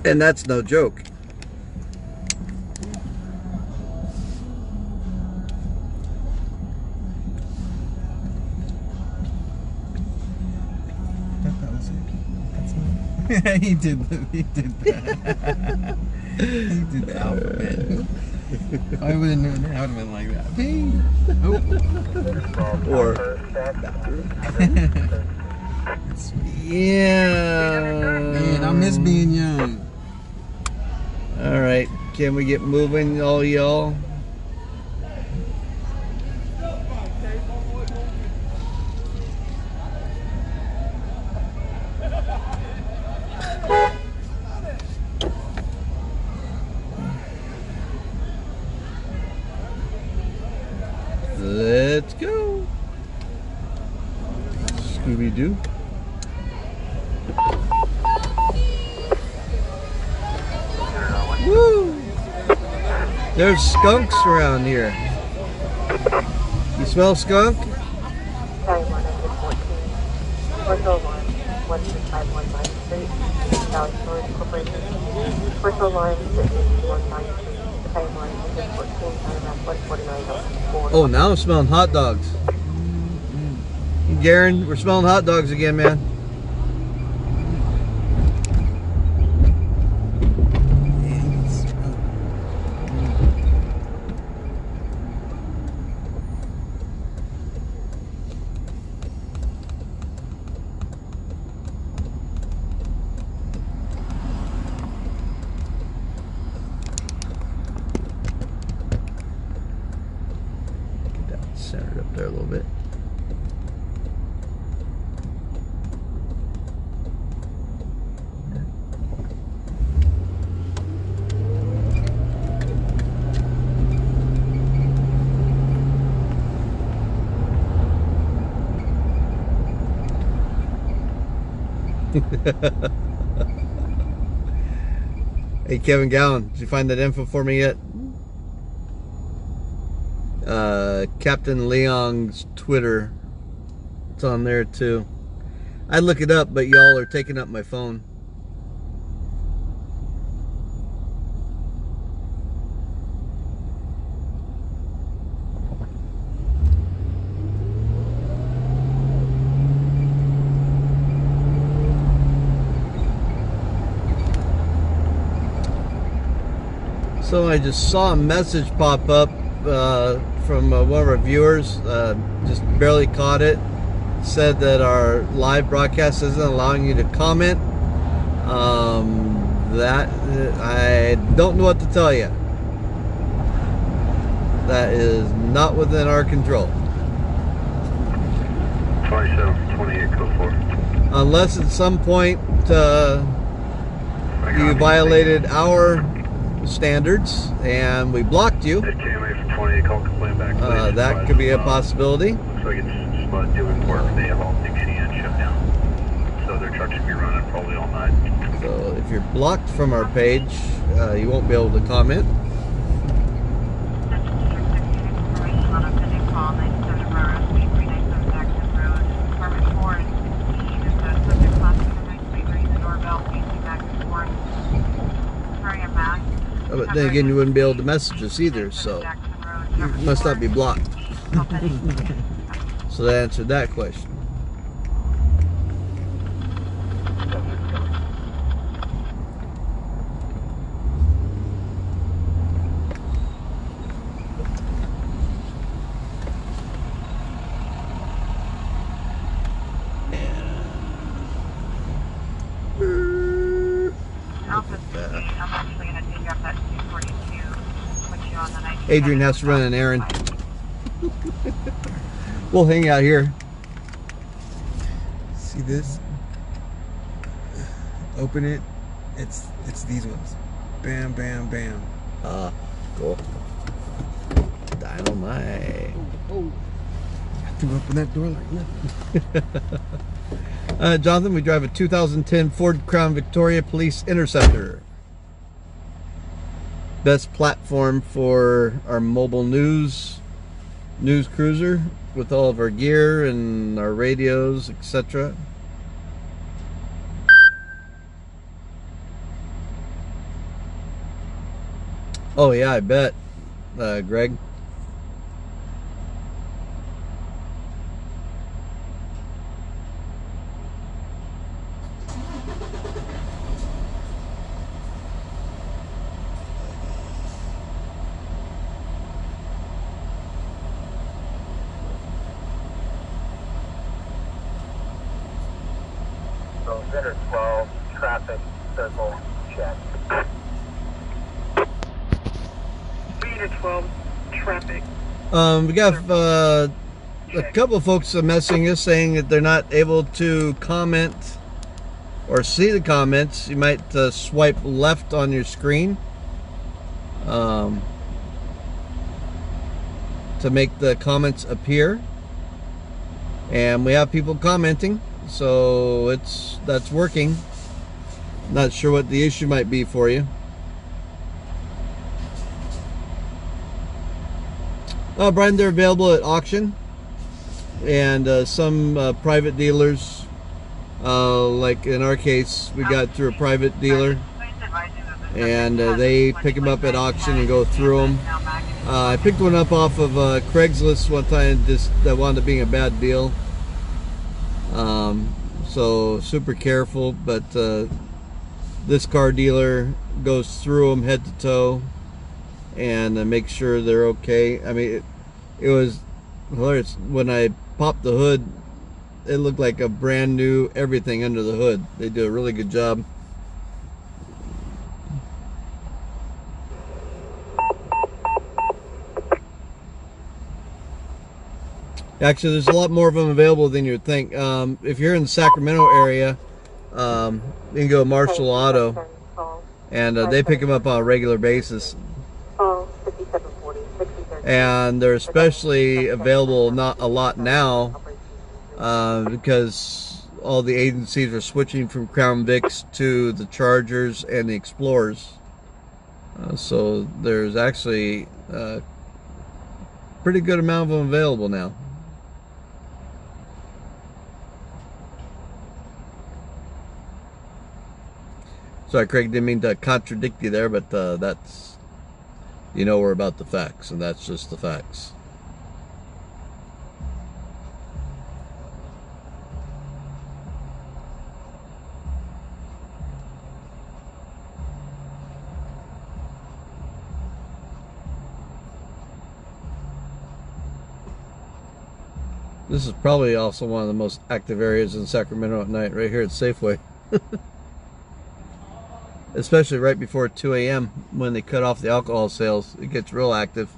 And that's no joke. He did that. He did the alphabet. I would have known that. I would have been like that. Hey. Or yeah. Man, I miss being young. All right, can we get moving, all y'all? Let's go. Scooby-Doo. Woo! There's skunks around here. You smell skunk? County 114, Parcel 1, 16519 Street, Valley Storage Corporation, Parcel line 193, the County line 114, County map 149.4. Oh, now I'm smelling hot dogs. Garen, we're smelling hot dogs again, man. Centered up there a little bit. Hey, Kevin Gowan, did you find that info for me yet? Captain Leong's Twitter. It's on there too. I'd look it up, but y'all are taking up my phone. So I just saw a message pop up from one of our viewers, just barely caught it. Said that our live broadcast isn't allowing you to comment. That I don't know what to tell you. That is not within our control. 2728 code 4. unless at some point you violated our standards and we blocked you. That could be a possibility. Looks like it's Spud doing work. They have all Dixie and shut down. So their trucks should be running probably all night. So if you're blocked from our page, you won't be able to comment. But then again, you wouldn't be able to message us either, so you must not be blocked. So that answered that question. Adrian has to run an errand. We'll hang out here. See this? Open it. It's these ones. Bam, bam, bam. Cool. Dynamite. Oh. I threw open that door like nothing. Jonathan, we drive a 2010 Ford Crown Victoria Police Interceptor. Best platform for our mobile news cruiser with all of our gear and our radios, etc. Oh yeah, I bet, Greg. Center 12, traffic circle check. Speed of 12, traffic. We got a couple of folks messaging us saying that they're not able to comment or see the comments. You might swipe left on your screen to make the comments appear. And we have people commenting, so that's working. Not sure what the issue might be for you. Brian, they're available at auction and some private dealers. Like in our case, we got through a private dealer, and they pick them up at auction and go through them. I picked one up off of Craigslist one time, just that wound up being a bad deal. So super careful, but this car dealer goes through them head to toe and make sure they're okay. I mean, it was hilarious. When I popped the hood, it looked like a brand new everything under the hood. They do a really good job. Actually, there's a lot more of them available than you'd think. If you're in the Sacramento area, you can go to Marshall Auto, and they pick them up on a regular basis. And they're especially available not a lot now because all the agencies are switching from Crown Vics to the Chargers and the Explorers. So there's actually a pretty good amount of them available now. Sorry, Craig, didn't mean to contradict you there, but that's, you know, we're about the facts, and that's just the facts. This is probably also one of the most active areas in Sacramento at night, right here at Safeway. Especially right before 2 a.m. when they cut off the alcohol sales. It gets real active.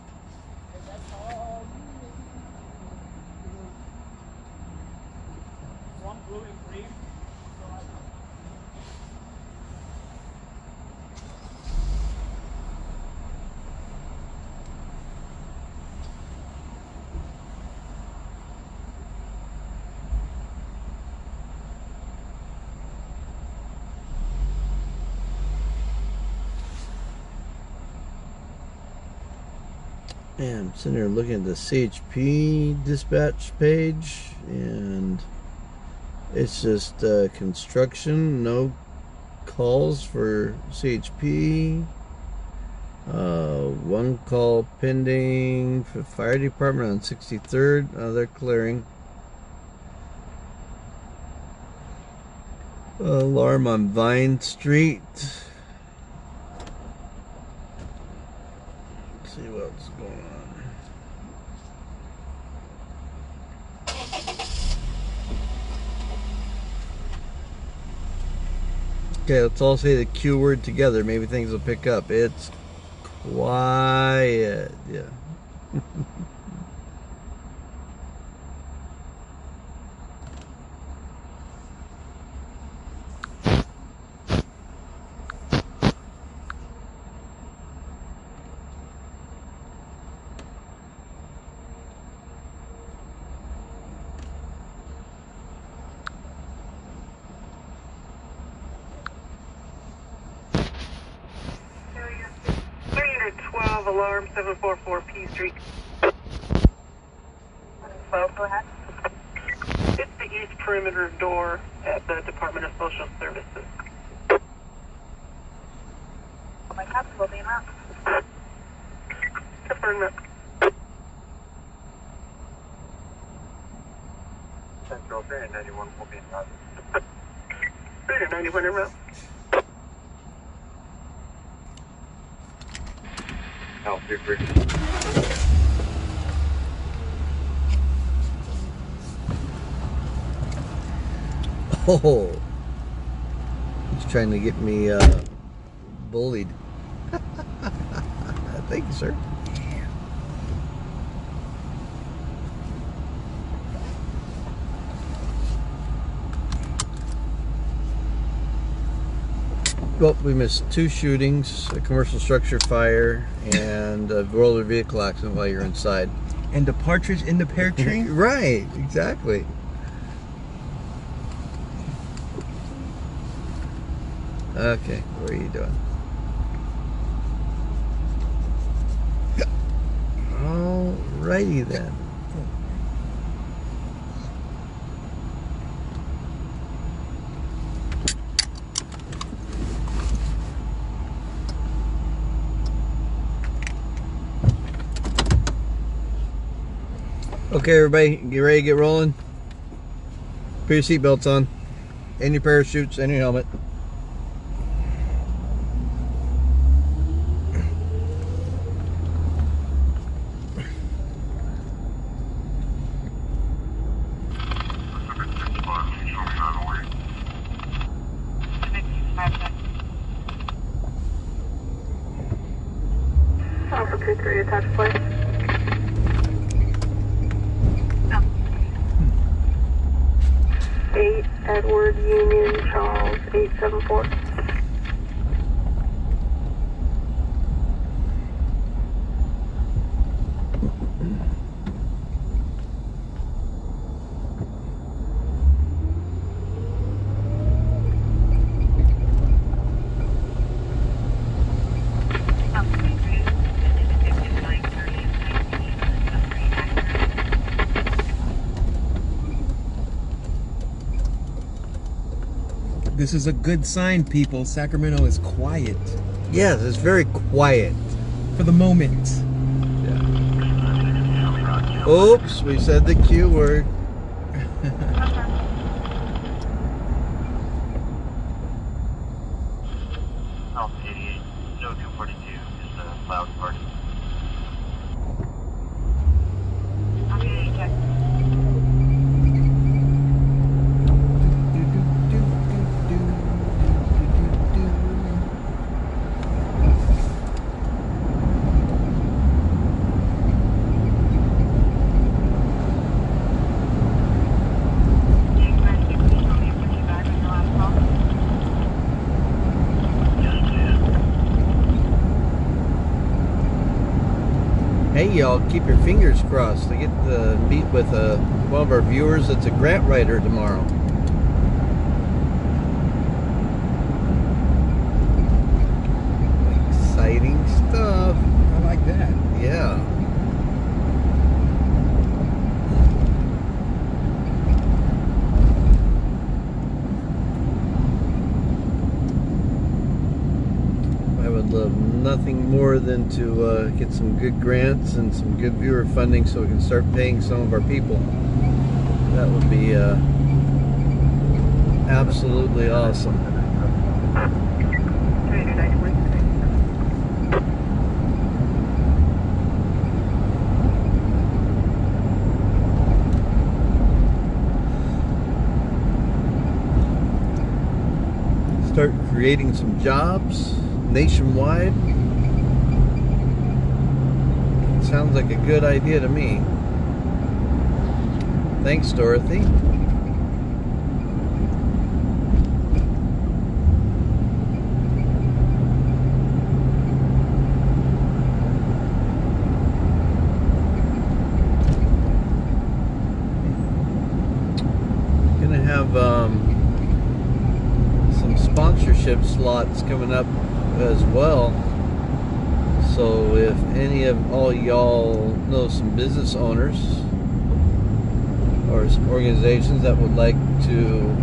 And I'm sitting there looking at the CHP dispatch page, and it's just construction, no calls for CHP. One call pending for fire department on 63rd. They're clearing. Alarm on Vine Street. Let's see what's going on. Okay, let's all say the Q word together. Maybe things will pick up. It's quiet. Yeah. Alarm 744 P Street. 12, go ahead. It's the east perimeter door at the Department of Social Services. My cops will be around. Confirm that. Central Bay 91 will be in route. 91 en route. Oh, you're free. Oh, he's trying to get me bullied. Thank you, sir. Well, we missed 2 shootings, a commercial structure fire, and a roller vehicle accident while you're inside. And a partridge in the pear tree? Right, exactly. Okay, what are you doing? Alrighty then. Okay, everybody, get ready to get rolling. Put your seatbelts on, and your parachutes, and your helmet. Alpha 23, attached place. Edward Union Charles 874. This is a good sign, people. Sacramento is quiet. Yes, it's very quiet. For the moment. Yeah. Oops, we said the Q word. Alpha 88, no 242 is the loud party. Okay, check. Hey, y'all, keep your fingers crossed to get to meet with one of our viewers that's a grant writer tomorrow. Exciting stuff. I like that. Yeah. more than to get some good grants and some good viewer funding so we can start paying some of our people. That would be absolutely awesome. Start creating some jobs nationwide. Sounds like a good idea to me. Thanks, Dorothy. Gonna have some sponsorship slots coming up as well. So if any of all y'all know some business owners or some organizations that would like to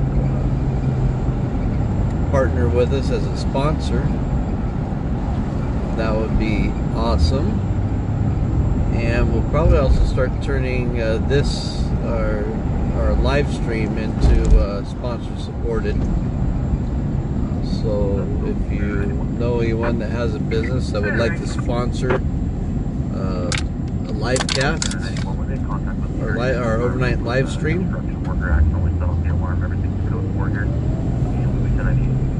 partner with us as a sponsor, that would be awesome. And we'll probably also start turning our live stream into sponsor supported. So if you know anyone that has a business that would like to sponsor a live cast or our overnight live stream,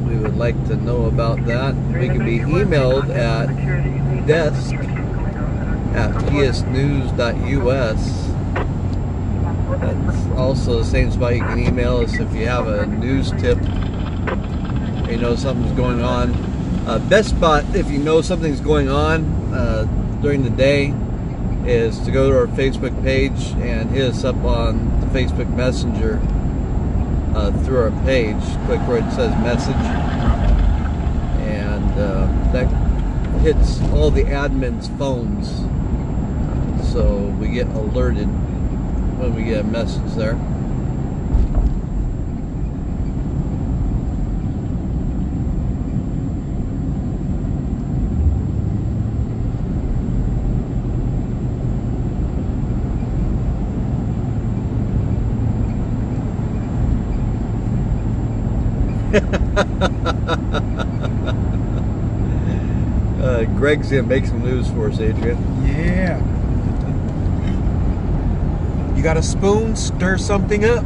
we would like to know about that. We can be emailed at desk@psnews.us. That's also the same spot you can email us if you have a news tip. You know something's going on. Best spot if you know something's going on during the day is to go to our Facebook page and hit us up on the Facebook Messenger through our page. Click where it says message, and that hits all the admins' phones, so we get alerted when we get a message there. Greg's gonna make some news for us, Adrian. Yeah. You got a spoon? Stir something up.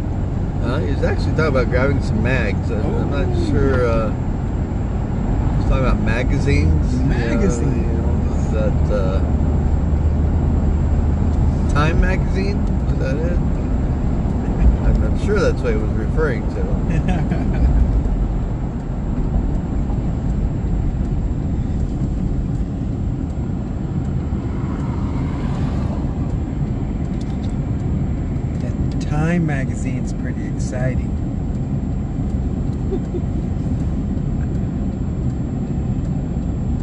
He's actually talking about grabbing some mags. I'm not sure. He's talking about magazines. Magazines. Is that Time magazine? Is that it? I'm sure that's what he was referring to. Time magazine's pretty exciting.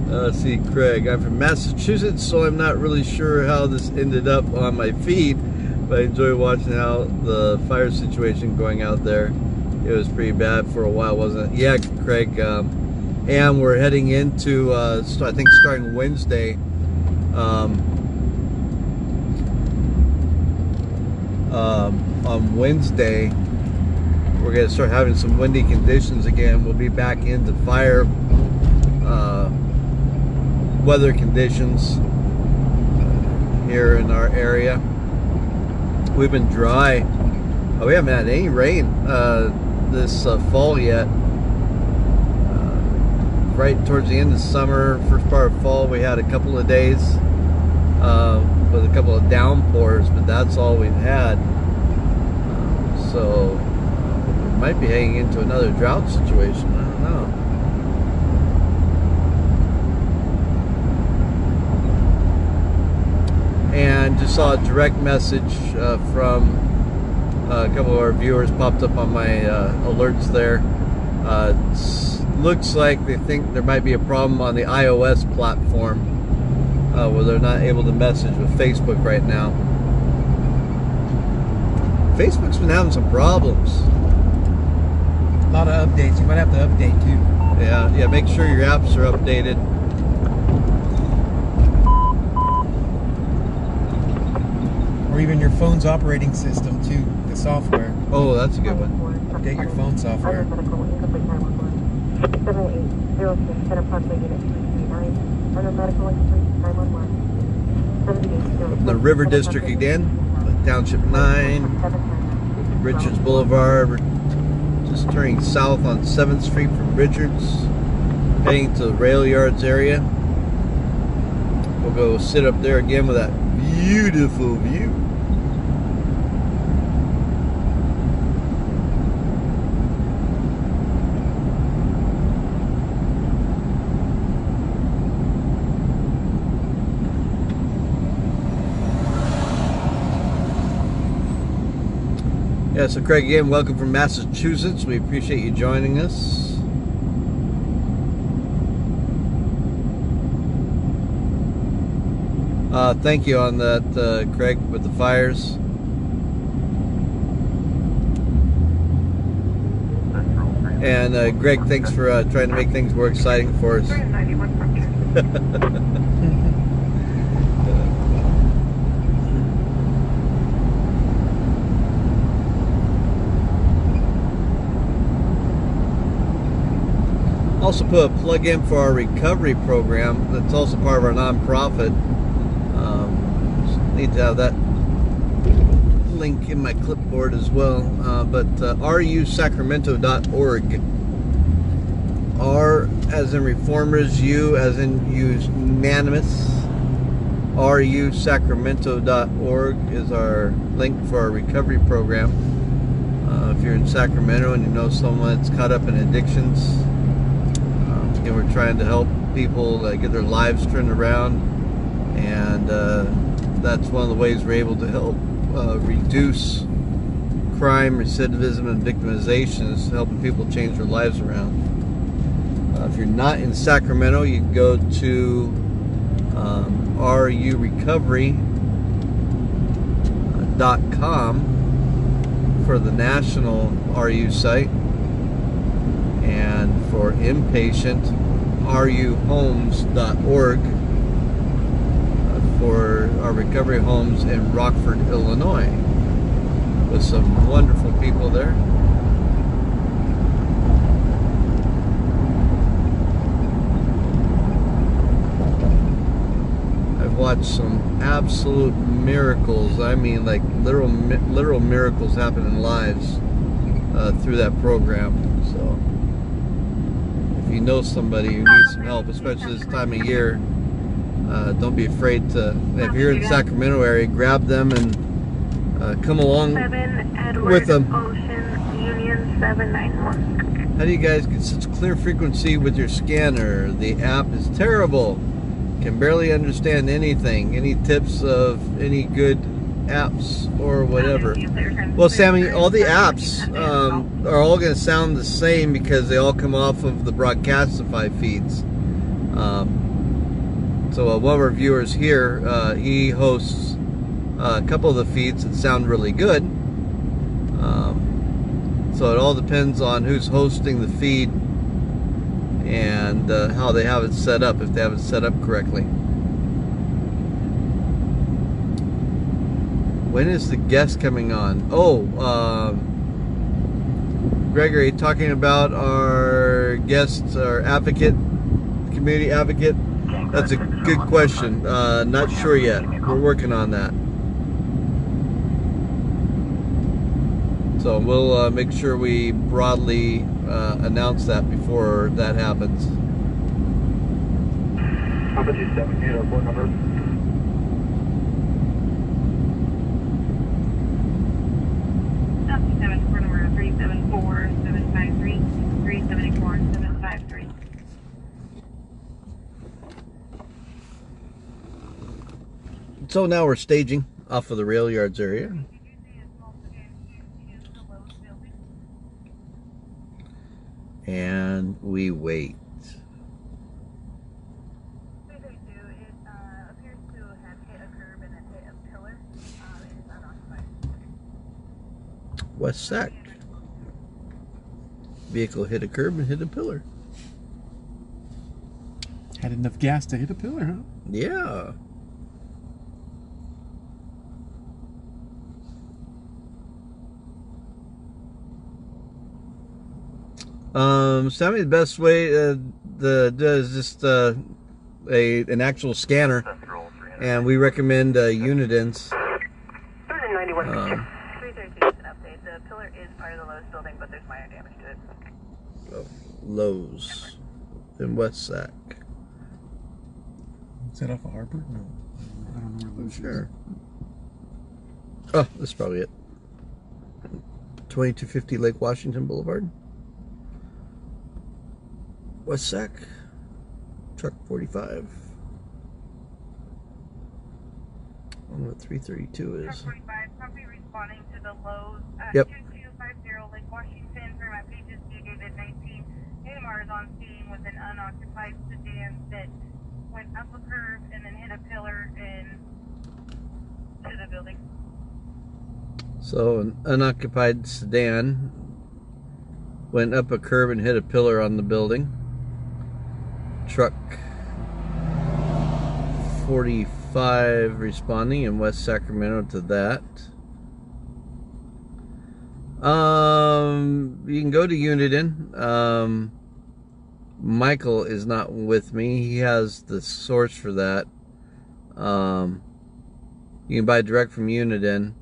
Let's see, Craig. I'm from Massachusetts, so I'm not really sure how this ended up on my feed, but I enjoy watching how the fire situation going out there. It was pretty bad for a while, wasn't it? Yeah, Craig. And we're heading into, I think starting Wednesday, on Wednesday, we're going to start having some windy conditions again. We'll be back into fire weather conditions here in our area. We've been dry. We haven't had any rain this fall yet. Right towards the end of summer, first part of fall, we had a couple of days with a couple of downpours, but that's all we've had. So we might be heading into another drought situation. I don't know. And just saw a direct message from a couple of our viewers popped up on my alerts there. Looks like they think there might be a problem on the iOS platform where they're not able to message with Facebook right now. Facebook's been having some problems. A lot of updates. You might have to update too. Yeah, make sure your apps are updated. Or even your phone's operating system too, the software. Oh, that's a good one. Update your phone software. Unknown medical, incomplete 911. 7806, 10 approximately unit 339. Unknown medical, incomplete 911. 7806. The River District again, Township 9, Richards Boulevard. We're just turning south on 7th Street from Richards, heading to the rail yards area. We'll go sit up there again with that beautiful view. Yeah, so Craig again, welcome from Massachusetts. We appreciate you joining us. Thank you on that, Craig, with the fires. And Greg, thanks for trying to make things more exciting for us. Also put a plug in for our recovery program. That's also part of our nonprofit. Need to have that link in my clipboard as well. But rusacramento.org. R as in reformers, U as in unanimous. rusacramento.org is our link for our recovery program. If you're in Sacramento and you know someone that's caught up in addictions, we're trying to help people get their lives turned around, and that's one of the ways we're able to help reduce crime, recidivism, and victimization, is helping people change their lives around. If you're not in Sacramento, you can go to rurecovery.com for the national RU site. And for inpatient, ruhomes.org for our recovery homes in Rockford, Illinois, with some wonderful people there. I've watched some absolute miracles. I mean, like literal miracles happen in lives through that program. So if you know somebody who needs some help, especially this time of year, don't be afraid to, if you're in the Sacramento area, grab them and come along with them. Ocean Union 791. How do you guys get such clear frequency with your scanner? The app is terrible. Can barely understand anything. Any tips of any good apps or whatever? Well, Sammy, all the apps are all going to sound the same because they all come off of the Broadcastify feeds. So one of our viewers here, he hosts a couple of the feeds that sound really good. So it all depends on who's hosting the feed and how they have it set up, if they have it set up correctly. When is the guest coming on? Oh, Gregory, talking about our guest, our advocate, community advocate. That's a good question. Not sure yet. We're working on that. So we'll make sure we broadly announce that before that happens. How about you 17 or phone number? Phone number 374-753, 374-753. So now we're staging off of the rail yards area. And we wait. It appears to have hit a curb and then hit a pillar. It is unoccupied. West Sac. Vehicle hit a curb and hit a pillar. Had enough gas to hit a pillar, huh? Yeah. Sammy, the best way is just an actual scanner, and we recommend Unidens. 91. 332 is an update. The pillar is part of the Lowe's building, but there's minor damage to it. Lowe's in West Sac. Is that off of Harper? No. I don't know where Lowe's Sure. Oh, that's probably it. 2250 Lake Washington Boulevard. West Sac. Truck 45. I don't know what 332 is. Truck 45, probably responding to the Lowe's. Yep. 2250 Lake Washington. For my pages dated 19. AMR is on scene with an unoccupied sedan that went up a curve and then hit a pillar and to the building. So an unoccupied sedan went up a curb and hit a pillar on the building. Truck 45 responding in West Sacramento to that. You can go to Uniden. Michael is not with me. He has the source for that. You can buy direct from Uniden.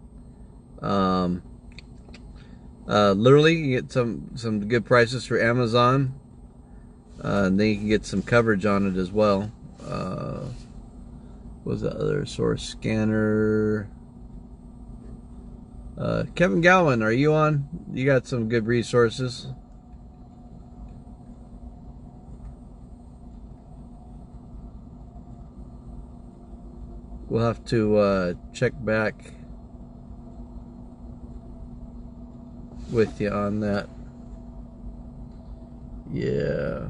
Literally, you get some good prices for Amazon, and then you can get some coverage on it as well. What's the other source? Scanner. Kevin Gowan, are you on? You got some good resources. We'll have to check back with you on that. Yeah.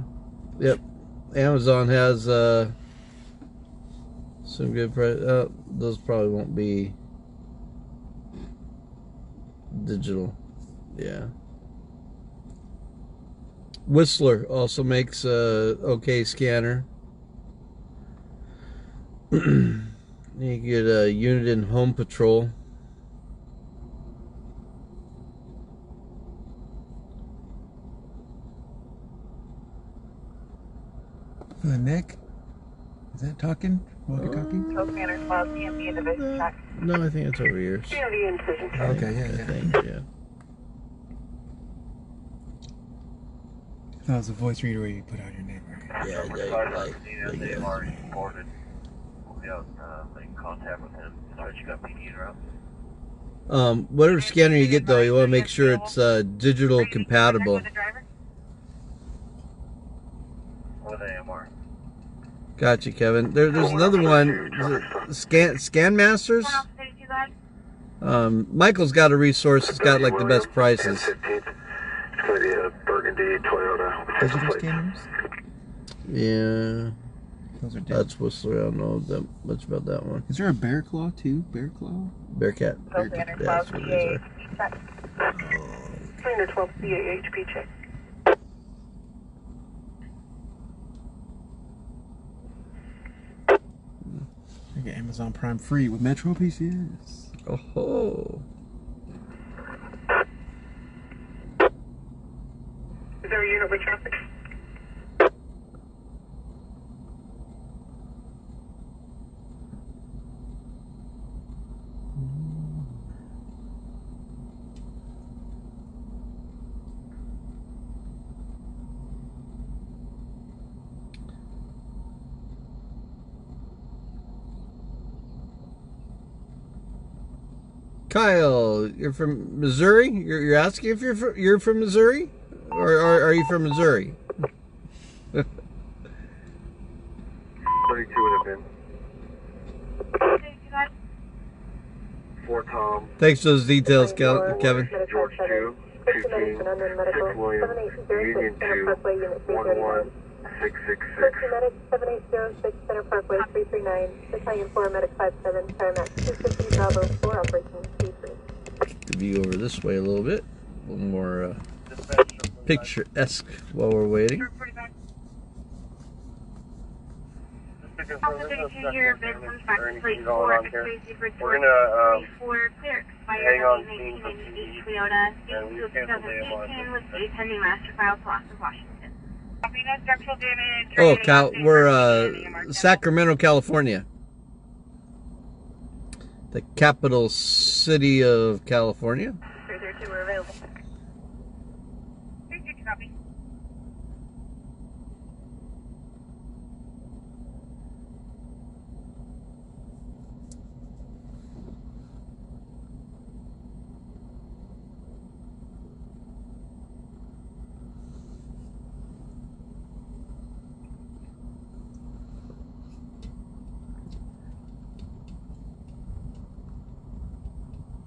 Yep. Amazon has some good price. Those probably won't be digital. Yeah. Whistler also makes a okay scanner. You get a Uniden Home Patrol. Nick? Is that talking? Walkie-talkie? Tow scanner, file CMB individual check. No, I think it's over here. CMB incision. Okay, yeah. I think, yeah. That was a voice reader where you put out your name, right? Yeah, They have already reported. We'll be out in contact with him. Sorry, you got PD around. Whatever scanner you get, though, you want to make sure it's digital compatible. With AMR. Gotcha, Kevin. There's another one. Scan Masters. Michael's got a resource. It's got like the best prices. It's going to be a Burgundy Toyota. Digital scanners? Yeah, Those are that's Whistler. I don't know that much about that one. Is there a Bear Claw too? Bear Claw? Bearcat. Tow scanner, Yeah, file that's what these are. CAHP check. 312 CAHP check. I get Amazon Prime free with Metro PCS. Oh ho. Is there a unit with traffic? Kyle, you're from Missouri? You're asking if you're from Missouri, or are you from Missouri? 32 would have been. 4 Tom. Thanks for those details, Kevin. George 2, 15, 6 William, Union 2, 11, 666. Medic 7806 Center Parkway 339. Battalion 4 Medic 57 Paramount 250 Bravo 4 Operation C3. The view over this way a little bit. A little more picturesque while we're waiting. Also, did you hear your bid from Spectre Plate 4 We're gonna clear hang on expired scene for 1998 Toyota and we cancel the 2018 with a pending master file to Austin, Washington. Copy, no structural damage. Oh, we're Sacramento, California. The capital city of California. 332 are available. 360 copy.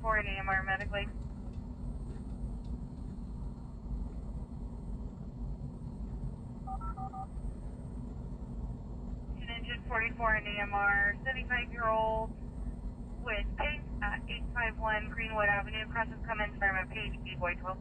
For an AMR medically. Engine 44 and AMR, 75-year-old with paint at 851 Greenwood Avenue. Crosses come in from a page B-Boy 12.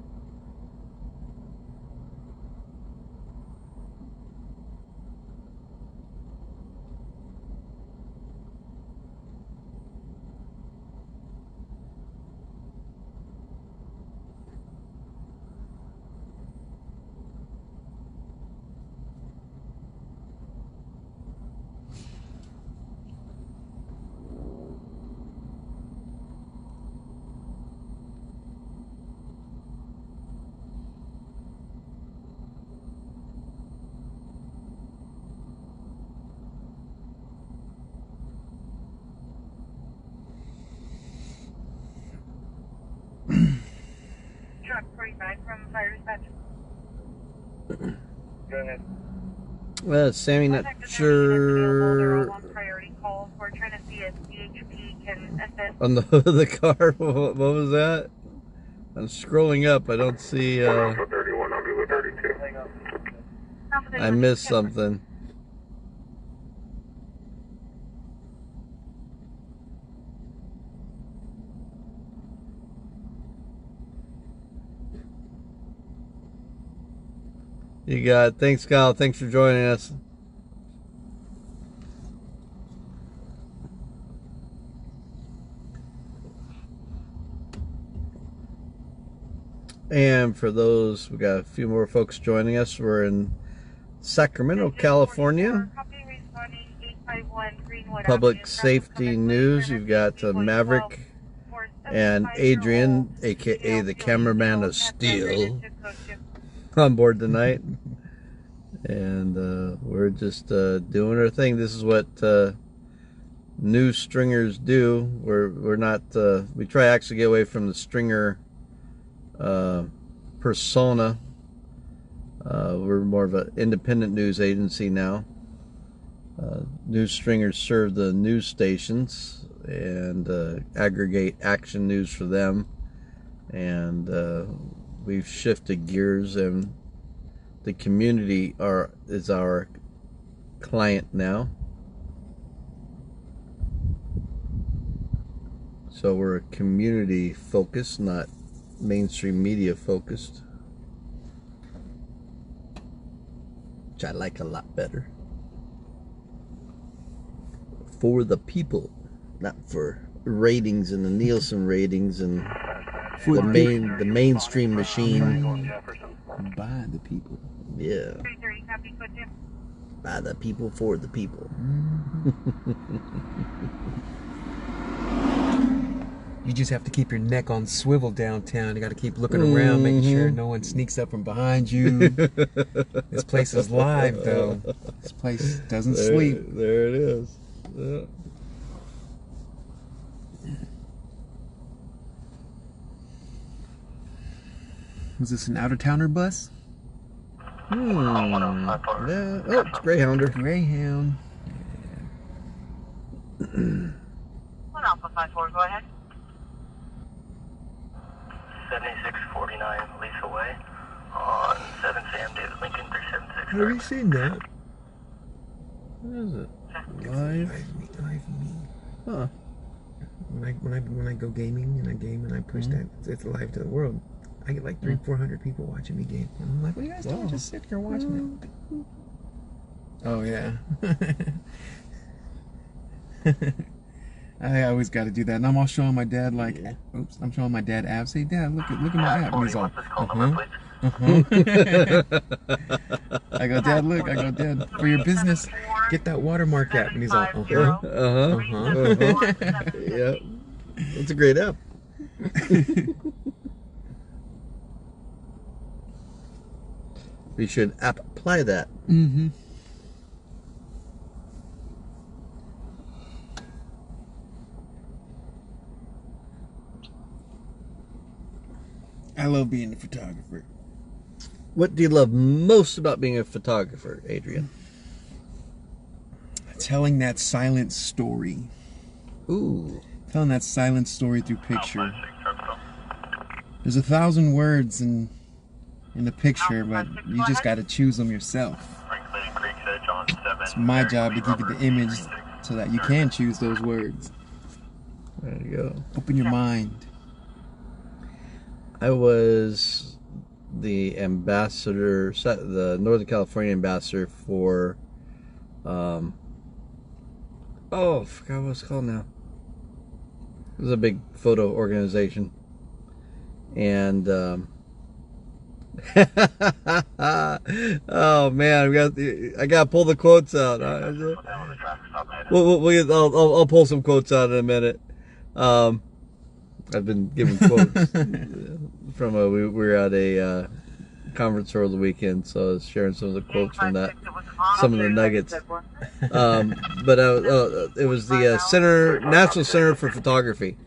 Truck 45 from fire dispatch. Go ahead. Well, Sammy, not sure. They're all on priority calls. We're trying to see if DHP can assist. On the hood of the car, what was that? I'm scrolling up. I don't see. 31, I'll be with 32. I missed something. You got it. Thanks, Kyle. Thanks for joining us. And for those, we got a few more folks joining us. We're in Sacramento, California. Public safety news. You've got Maverick and Adrian, aka the cameraman of steel, on board tonight. And we're just doing our thing. This is what news stringers do. We're not. We try to actually get away from the stringer persona. We're more of an independent news agency now. News stringers serve the news stations and aggregate action news for them. And we've shifted gears, and the community is our client now. So we're community focused, not mainstream media focused, which I like a lot better. For the people, not for ratings and the Nielsen ratings and the mainstream machine. By the people. Yeah. By the people, for the people. You just have to keep your neck on swivel downtown. You got to keep looking around, making sure no one sneaks up from behind you. This place is live, though. This place doesn't sleep. There it is. Yeah. Was this an out-of-towner bus? Yeah. Oh, it's Greyhounder. Greyhound. 1 Alpha 54, go ahead. 7649 Lisa Way on 7 Sam David Lincoln 376. Have you seen that? What is it? Live? Live me. Huh. When I go gaming and I game and I push that, it's live to the world. I get like 300-400 people watching me game. And I'm like, what are you guys doing? Just sitting here watching it. Oh yeah. I always got to do that, and I'm all showing my dad like, oops, I'm showing my dad apps. Say, Dad, look at my app, and he's all, I go, Dad, look. I go, Dad, for your business, get that watermark app, and he's all, Yeah, it's a great app. We should apply that. Mm-hmm. I love being a photographer. What do you love most about being a photographer, Adrian? Telling that silent story. Ooh. Telling that silent story through picture. There's 1,000 words in the picture, but you just got to choose them yourself. It's my job to give you the image so that you can choose those words. There you go. Open your mind. I was the ambassador, the Northern California ambassador for, I forgot what it's called now. It was a big photo organization. And, oh man, I got to pull the quotes out. I'll pull some quotes out in a minute. I've been giving quotes from we were at a conference over the weekend, so I was sharing some of the quotes from that, some of the nuggets. But it was the National Center for Photography.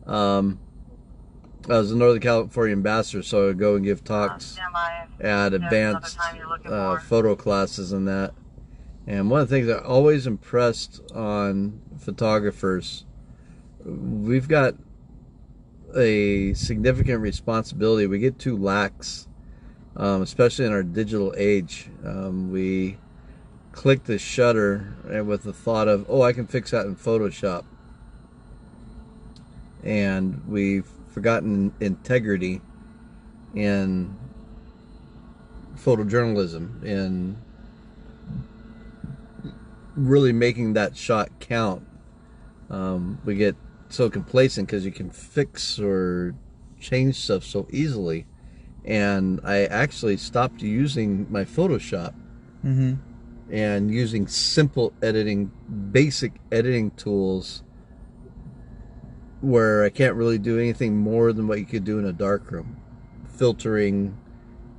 I was a Northern California ambassador, so I would go and give talks at advanced photo classes and that. And one of the things that always impressed on photographers, we've got a significant responsibility. We get too lax, especially in our digital age. We click the shutter and with the thought of, oh, I can fix that in Photoshop. And we've forgotten integrity in photojournalism, in really making that shot count. We get so complacent because you can fix or change stuff so easily, and I actually stopped using my Photoshop and using simple editing, basic editing tools where I can't really do anything more than what you could do in a darkroom. Filtering,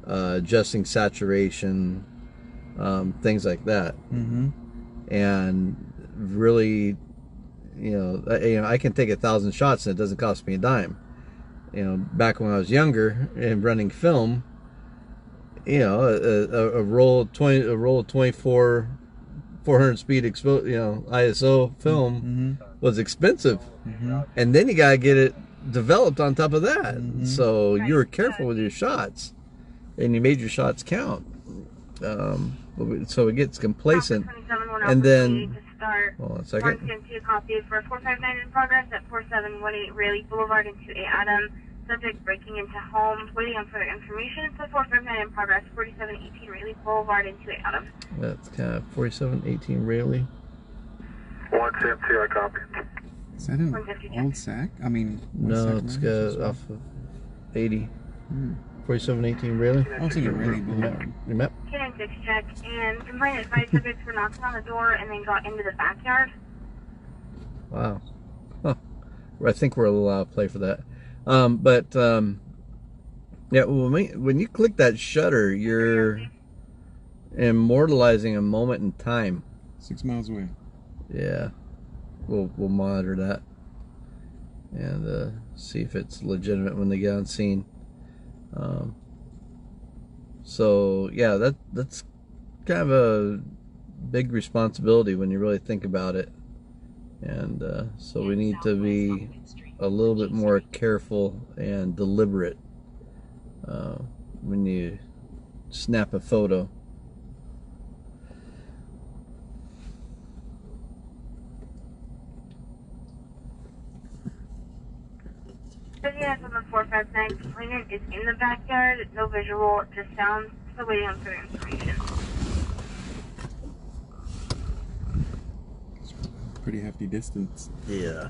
adjusting saturation, things like that. And really, I can take 1,000 shots and it doesn't cost me a dime. Back when I was younger and running film, a roll of 24 400 speed ISO film was expensive, and then you gotta get it developed on top of that. So you were careful with your shots, and you made your shots count. So it gets complacent, and then. Hold on a second. 172 copies for 459 in progress at 4718 Raleigh Boulevard in 2A Adam. Subject breaking into home. Waiting on further information. So 459 in progress, 4718 Raleigh Boulevard in 2A Adam. That's kind of 4718 Raleigh. 172, I copy. Is that an old Sac? I mean, no, it's off of 80. 4718 Raleigh. I was thinking Raleigh Boulevard. Your map? 10-6 check, and complainant 5 subjects were knocking on the door and then got into the backyard. Wow. Huh. I think we're a little out of play for that. Yeah, when you click that shutter, you're immortalizing a moment in time. 6 miles away. Yeah. We'll monitor that and see if it's legitimate when they get on scene. So yeah, that's kind of a big responsibility when you really think about it, and so we need to be a little bit more careful and deliberate when you snap a photo. Yes, on the 459 complainant is in the backyard. No visual, just sound. Still waiting on further information. Pretty hefty distance. Yeah.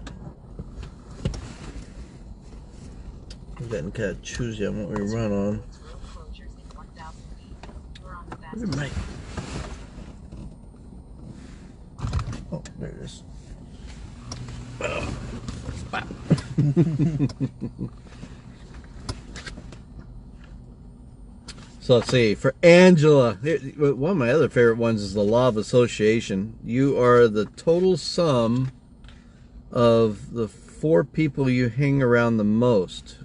We're getting kind of choosy on what we run on. Where's the mic? Oh, there it is. Wow. So let's see, for Angela, one of my other favorite ones is the law of association. You are the total sum of the 4 people you hang around the most.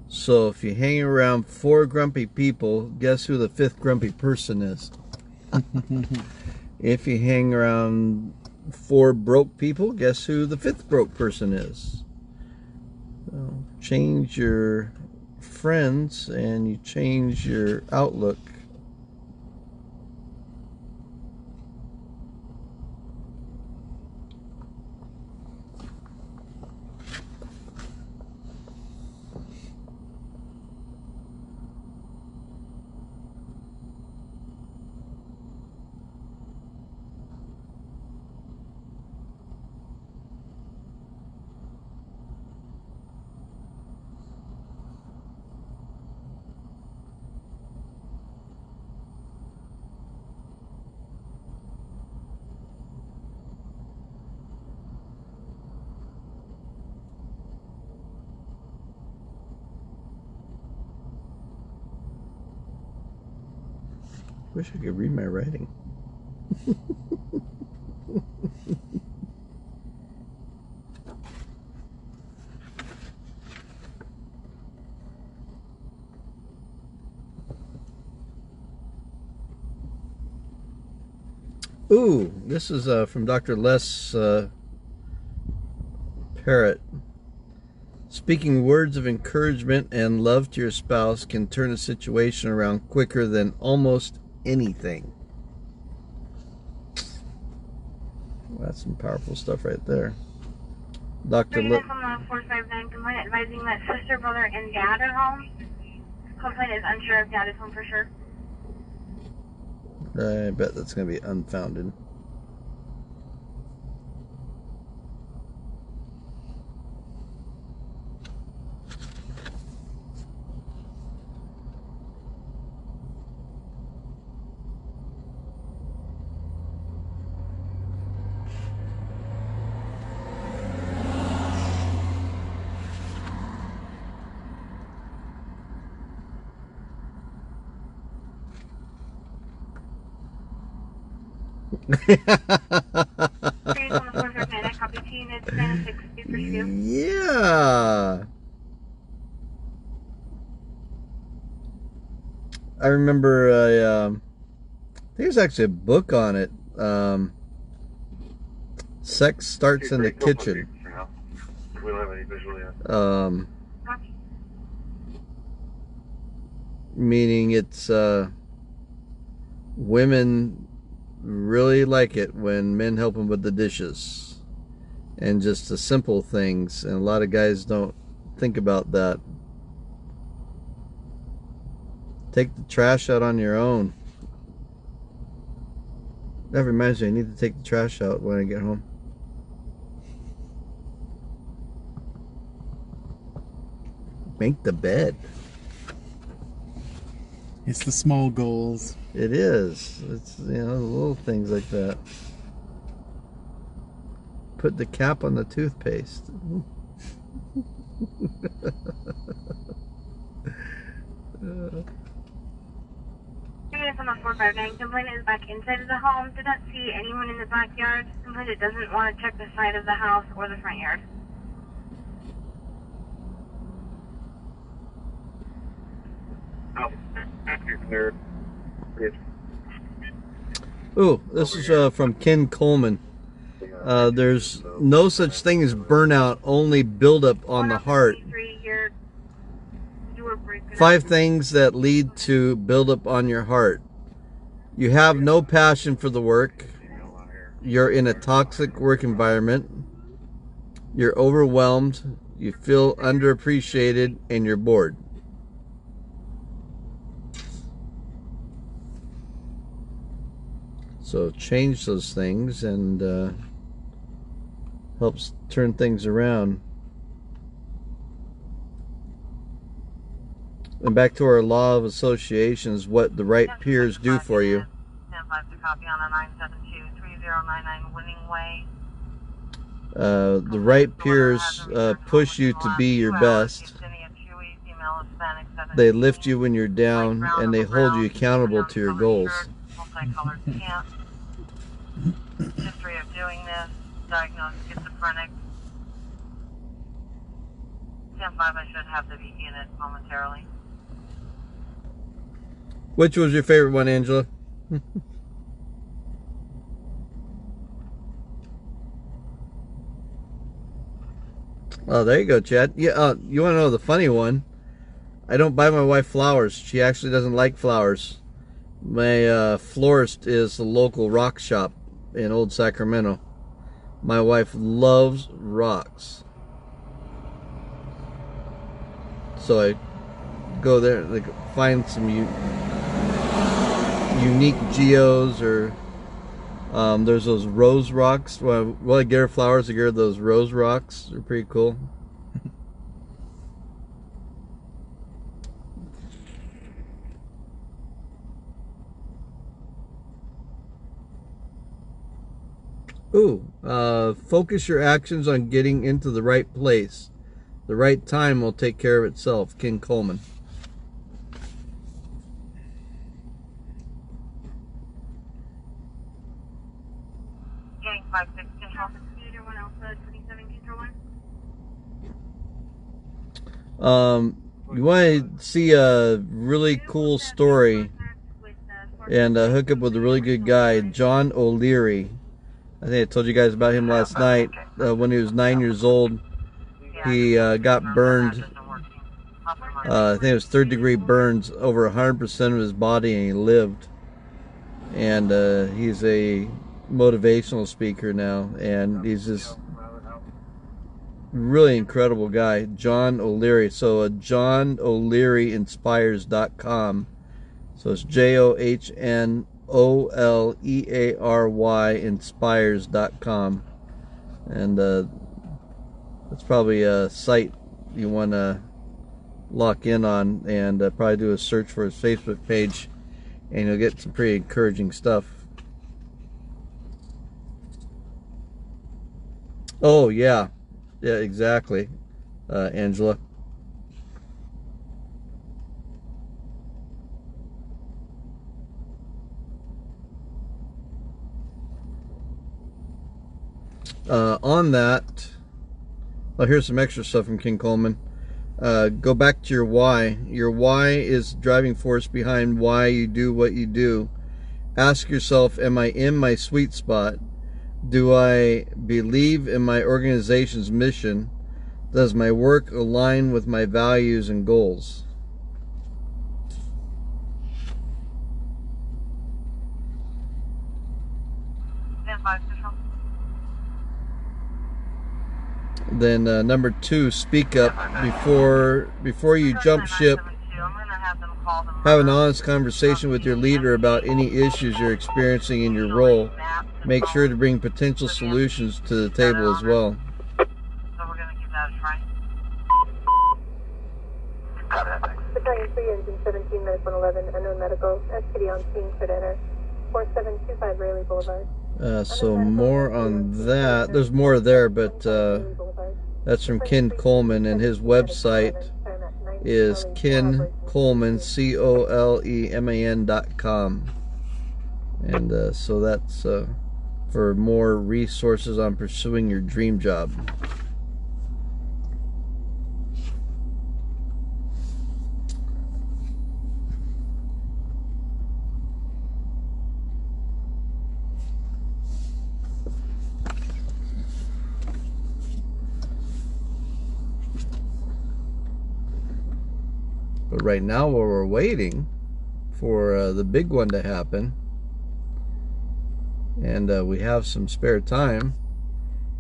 So if you hang around 4 grumpy people, guess who the 5th grumpy person is? If you hang around 4 broke people, guess who the 5th broke person is? So change your friends and you change your outlook. Wish I could read my writing. Ooh, this is from Dr. Les Parrott. Speaking words of encouragement and love to your spouse can turn a situation around quicker than almost anything. Well, that's some powerful stuff right there. Dr. From 459 complaint advising that sister, brother, and dad are home. Complaint is unsure if dad is home for sure. I bet that's going to be unfounded. Yeah. I remember I think there's actually a book on it. Sex Starts in the Kitchen. We don't have any visual yet. Meaning it's women really like it when men help them with the dishes and just the simple things, and a lot of guys don't think about that. Take the trash out on your own. That reminds me, I need to take the trash out when I get home. Make the bed. It's the small goals. It is. It's, you know, the little things like that. Put the cap on the toothpaste. From a 459 complaint is back inside of the home. Did not see anyone in the backyard. Complaint it doesn't want to check the side of the house or the front yard. Ooh, this is from Ken Coleman. There's no such thing as burnout, only buildup on the heart. 5 things that lead to buildup on your heart. You have no passion for the work. You're in a toxic work environment. You're overwhelmed. You feel underappreciated, and you're bored. So change those things and helps turn things around. And back to our law of associations, what the right peers do for you. Stand by to copy on a 972-3099 Winning Way. The right peers push you to be your best. They lift you when you're down, and they hold you accountable to your goals. Multicolored pants. History of doing this. Diagnosed schizophrenic. Stand by, I should have the unit momentarily. Which was your favorite one, Angela? Oh, there you go, Chad. Yeah, you want to know the funny one? I don't buy my wife flowers. She actually doesn't like flowers. My florist is the local rock shop in Old Sacramento. My wife loves rocks. So I go there, like, find some unique geos, or there's those rose rocks. Well, I get her flowers, I get her those rose rocks. They're pretty cool. Ooh, focus your actions on getting into the right place. The right time will take care of itself. King Coleman. Gang 56 control. Computer 1 Alpha 27 control 1. You want to see a really cool story and hook up with a really good guy, John O'Leary. I think I told you guys about him last night. When he was 9 years old, he got burned. I think it was 3rd-degree burns, over 100% of his body, and he lived. And he's a motivational speaker now, and he's this really incredible guy, John O'Leary. So JohnO'LearyInspires.com. So it's JohnOleary Inspires.com, and that's probably a site you want to lock in on, and probably do a search for his Facebook page, and you'll get some pretty encouraging stuff. Oh yeah, exactly, Angela. On that, here's some extra stuff from King Coleman. Go back to your why. Your why is the driving force behind why you do what you do. Ask yourself, am I in my sweet spot? Do I believe in my organization's mission? Does my work align with my values and goals? Then number 2, speak up before you jump ship. Have an honest conversation with your leader about any issues you're experiencing in your role. Make sure to bring potential solutions to the table as well. So we're going to give that a try. Battalion 3, engine 17, minutes 111, unknown medical, SPD on scene, could enter 4725 Raleigh Boulevard. So more on that. There's more there, but that's from Ken Coleman, and his website is kencoleman.com. And so that's for more resources on pursuing your dream job. But right now, while we're waiting for the big one to happen, and we have some spare time,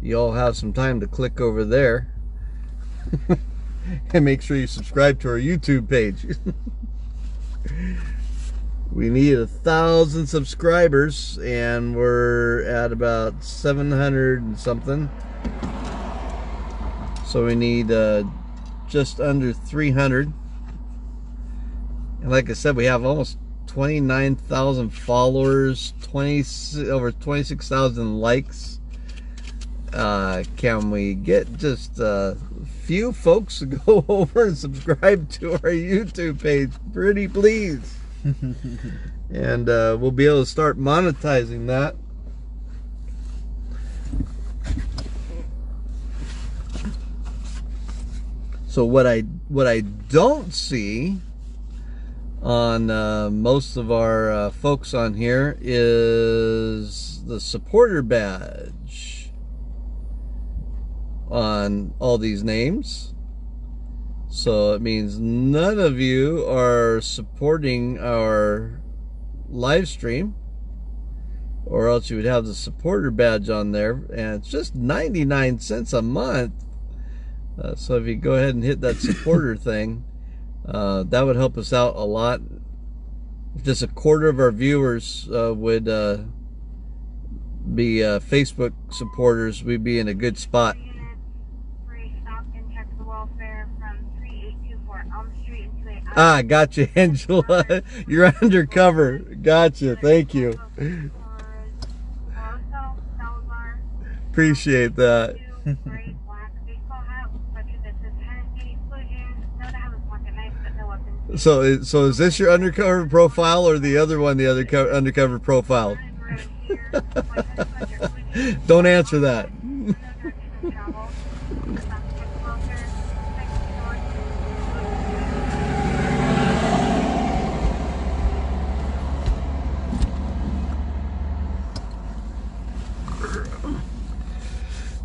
you all have some time to click over there and make sure you subscribe to our YouTube page. We need 1,000 subscribers, and we're at about 700 and something. So we need just under 300. And like I said, we have almost 29,000 followers, over 26,000 likes. Can we get just a few folks to go over and subscribe to our YouTube page? Pretty please. And we'll be able to start monetizing that. So what I don't see on most of our folks on here is the supporter badge on all these names. So it means none of you are supporting our live stream, or else you would have the supporter badge on there, and it's just 99 cents a month. So if you go ahead and hit that supporter thing, that would help us out a lot. If just a quarter of our viewers would be Facebook supporters, we'd be in a good spot. Ah, gotcha, Angela. You're undercover. Gotcha. Thank you. Appreciate that. So is this your undercover profile, or the other one, the other undercover profile? Don't answer that.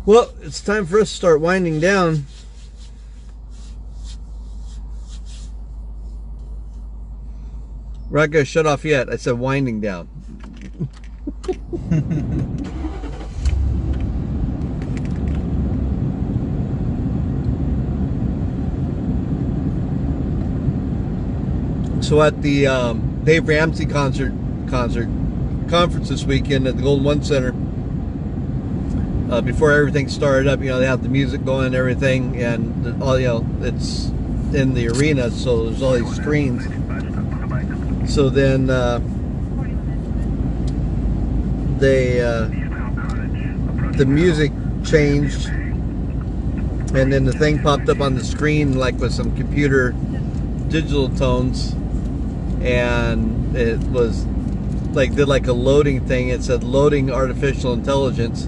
Well, it's time for us to start winding down. We're not going to shut off yet. I said winding down. So at the Dave Ramsey conference this weekend at the Golden One Center, before everything started up, you know, they have the music going and everything, and all, you know, it's in the arena, so there's all these screens. So then the music changed, and then the thing popped up on the screen like with some computer digital tones, and it was like, did like a loading thing. It said loading artificial intelligence.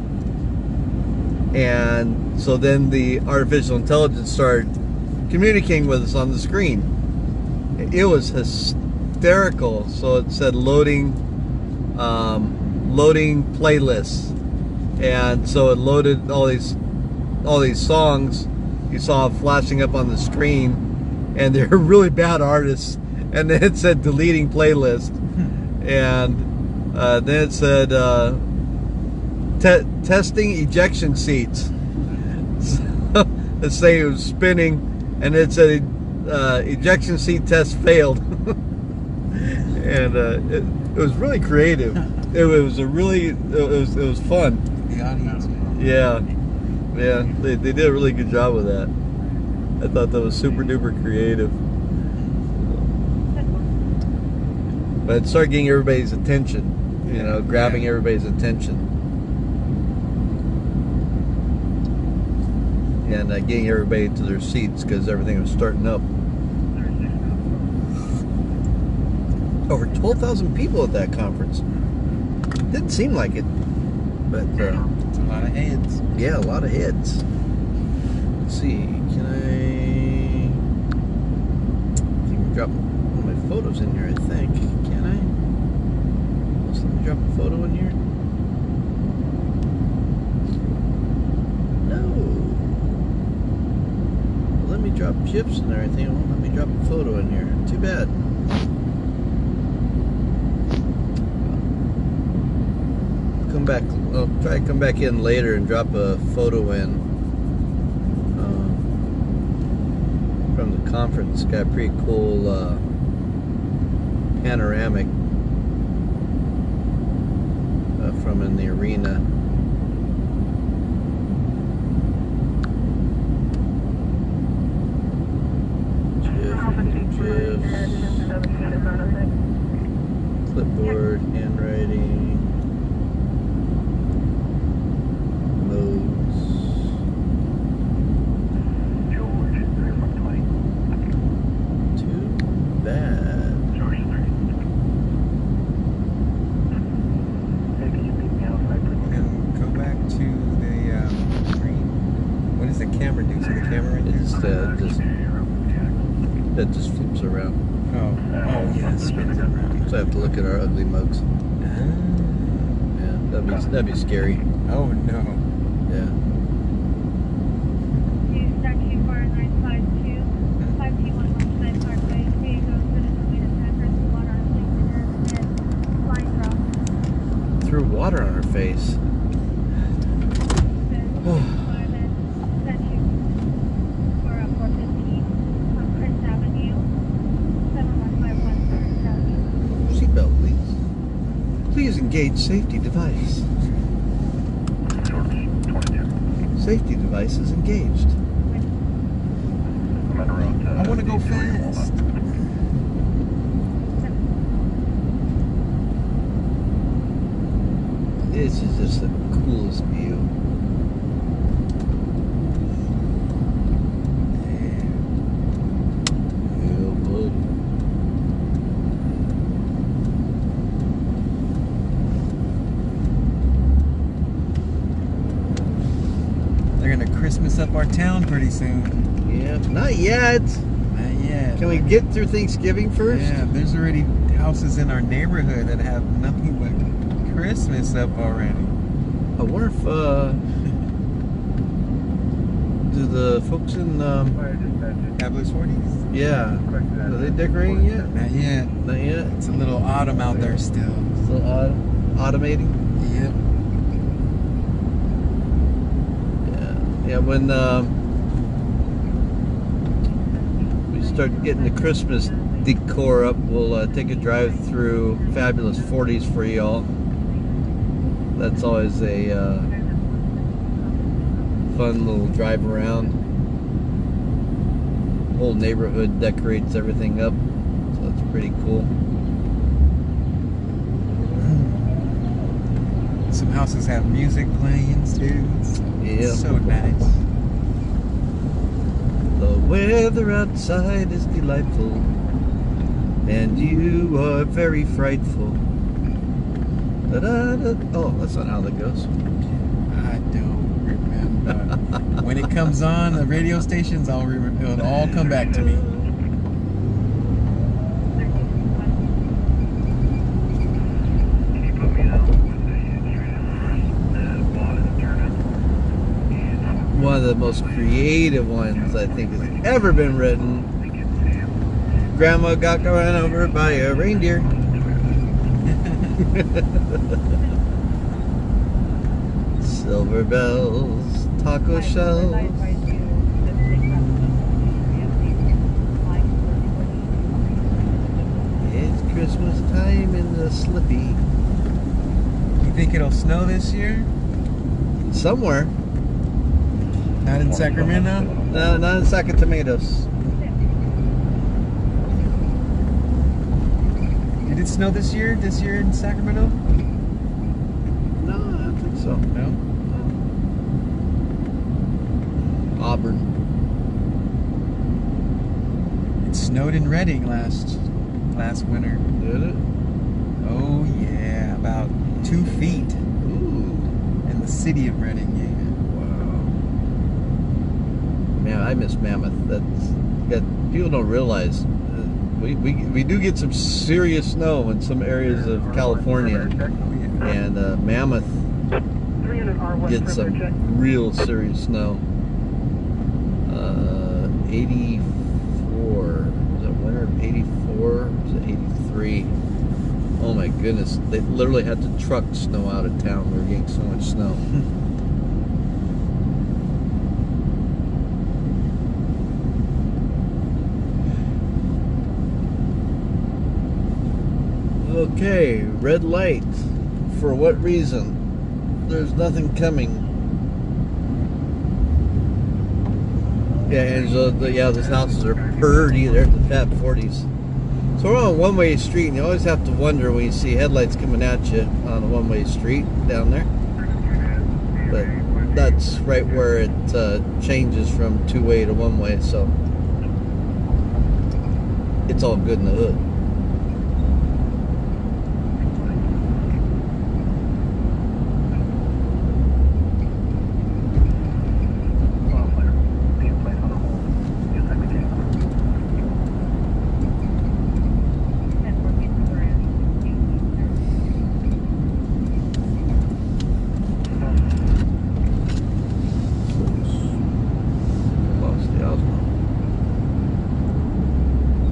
And so then the artificial intelligence started communicating with us on the screen. It was hysterical. So it said loading playlists, and so it loaded all these songs you saw flashing up on the screen, and they're really bad artists. And then it said deleting playlist, and then it said testing ejection seats. So the thing was spinning, and it said ejection seat test failed. And it was really creative. It was fun. The audience. Yeah, they did a really good job with that. I thought that was super duper creative. But it started getting everybody's attention, you know, grabbing everybody's attention. And getting everybody to their seats because everything was starting up. Over 12,000 people at that conference. Didn't seem like it, but it's a lot of heads. Yeah, a lot of heads. Let's see, can I drop one of my photos in here? I think, can I? Let's let me drop a photo in here. Let me drop chips and everything. It won't let me drop a photo in here. Too bad. Come back. I'll try to come back in later and drop a photo in from the conference. Got a pretty cool panoramic from in the arena. Clipboard, handwriting, modes. George, 3 Too bad. George, 3. Hey, can you meet me outside, please? And go back to the screen. What does the camera do? So the camera right there? That just flips around. Oh yeah, spins around. So I have to look at our ugly mugs. Yeah, that'd be scary. Oh no. Yeah. Threw water on her face. Seatbelt, please. Please engage safety device. George, 22. Safety device is engaged. I'm at around, I want to go fast. This is just the coolest view. Yeah, buddy. They're gonna Christmas up our town pretty soon. Yeah, not yet. Not yet. Can we get through Thanksgiving first? Yeah, there's already houses in our neighborhood that have nothing but Christmas up already. I wonder if do the folks in Fabulous 40s? yeah, are they decorating yet? Not yet. Not yet. It's a little autumn out there still. Still automating. Yep. Yeah, when we start getting the Christmas decor up, we'll take a drive through Fabulous 40s for y'all. That's always a fun little drive around. Whole neighborhood decorates everything up, so it's pretty cool. Some houses have music playing too. It's so nice. The weather outside is delightful, and you are very frightful. Da-da-da. Oh, that's not how that goes. I don't remember. When it comes on the radio stations, it'll all come back to me. One of the most creative ones I think has ever been written. Grandma got run over by a reindeer. Silver bells, taco shells. It's Christmas time in the Slippy. You think it'll snow this year? Somewhere. Not in Sacramento? No, not in Sacramento. Did it snow this year? This year in Sacramento? No, I don't think so. No? Auburn. It snowed in Redding last winter. Did it? Oh yeah, about 2 feet Ooh. in the city of Redding. Yeah. Man, I miss Mammoth. That people don't realize. We do get some serious snow in some areas of California, and Mammoth gets some real serious snow. 84. Was it winter of 84? Was it 83? Oh my goodness! They literally had to truck snow out of town. We were getting so much snow. Okay, red light. For what reason? there's nothing coming. Yeah, Angela, those houses are pretty. They're the fat 40s. So we're on a one-way street, and you always have to wonder when you see headlights coming at you on a one-way street down there. But that's right where it changes from two-way to one-way, so it's all good in the hood.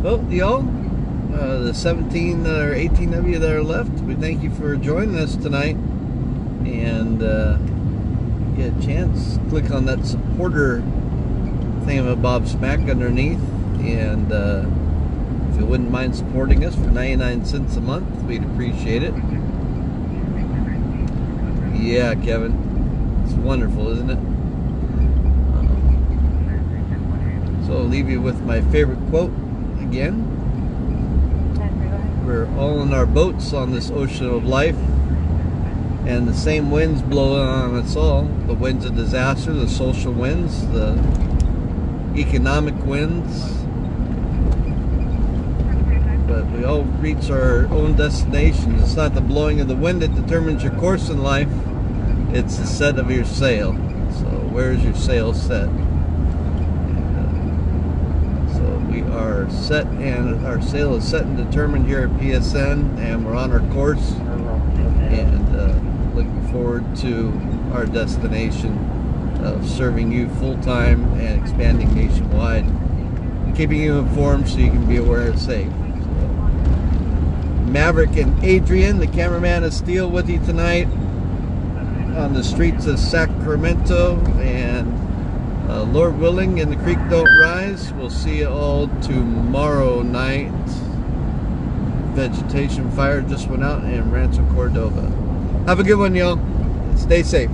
Well, y'all, the 17 or 18 of you that are left, we thank you for joining us tonight. And get a chance, click on that supporter thingamabob smack underneath. And if you wouldn't mind supporting us for 99 cents a month, we'd appreciate it. Yeah, Kevin, it's wonderful, isn't it? So I'll leave you with my favorite quote again. We're all in our boats on this ocean of life, and the same winds blow on us all. The winds of disaster, the social winds, the economic winds. But we all reach our own destinations. It's not the blowing of the wind that determines your course in life. It's the set of your sail. So where's your sail set? We are set, and our sail is set and determined here at PSN, and we're on our course, and looking forward to our destination of serving you full-time and expanding nationwide, keeping you informed so you can be aware and safe. So, Maverick and Adrian, the cameraman of Steel, with you tonight on the streets of Sacramento, and Lord willing, and the creek don't rise. We'll see you all tomorrow night. Vegetation fire just went out in Rancho Cordova. Have a good one, y'all. Stay safe.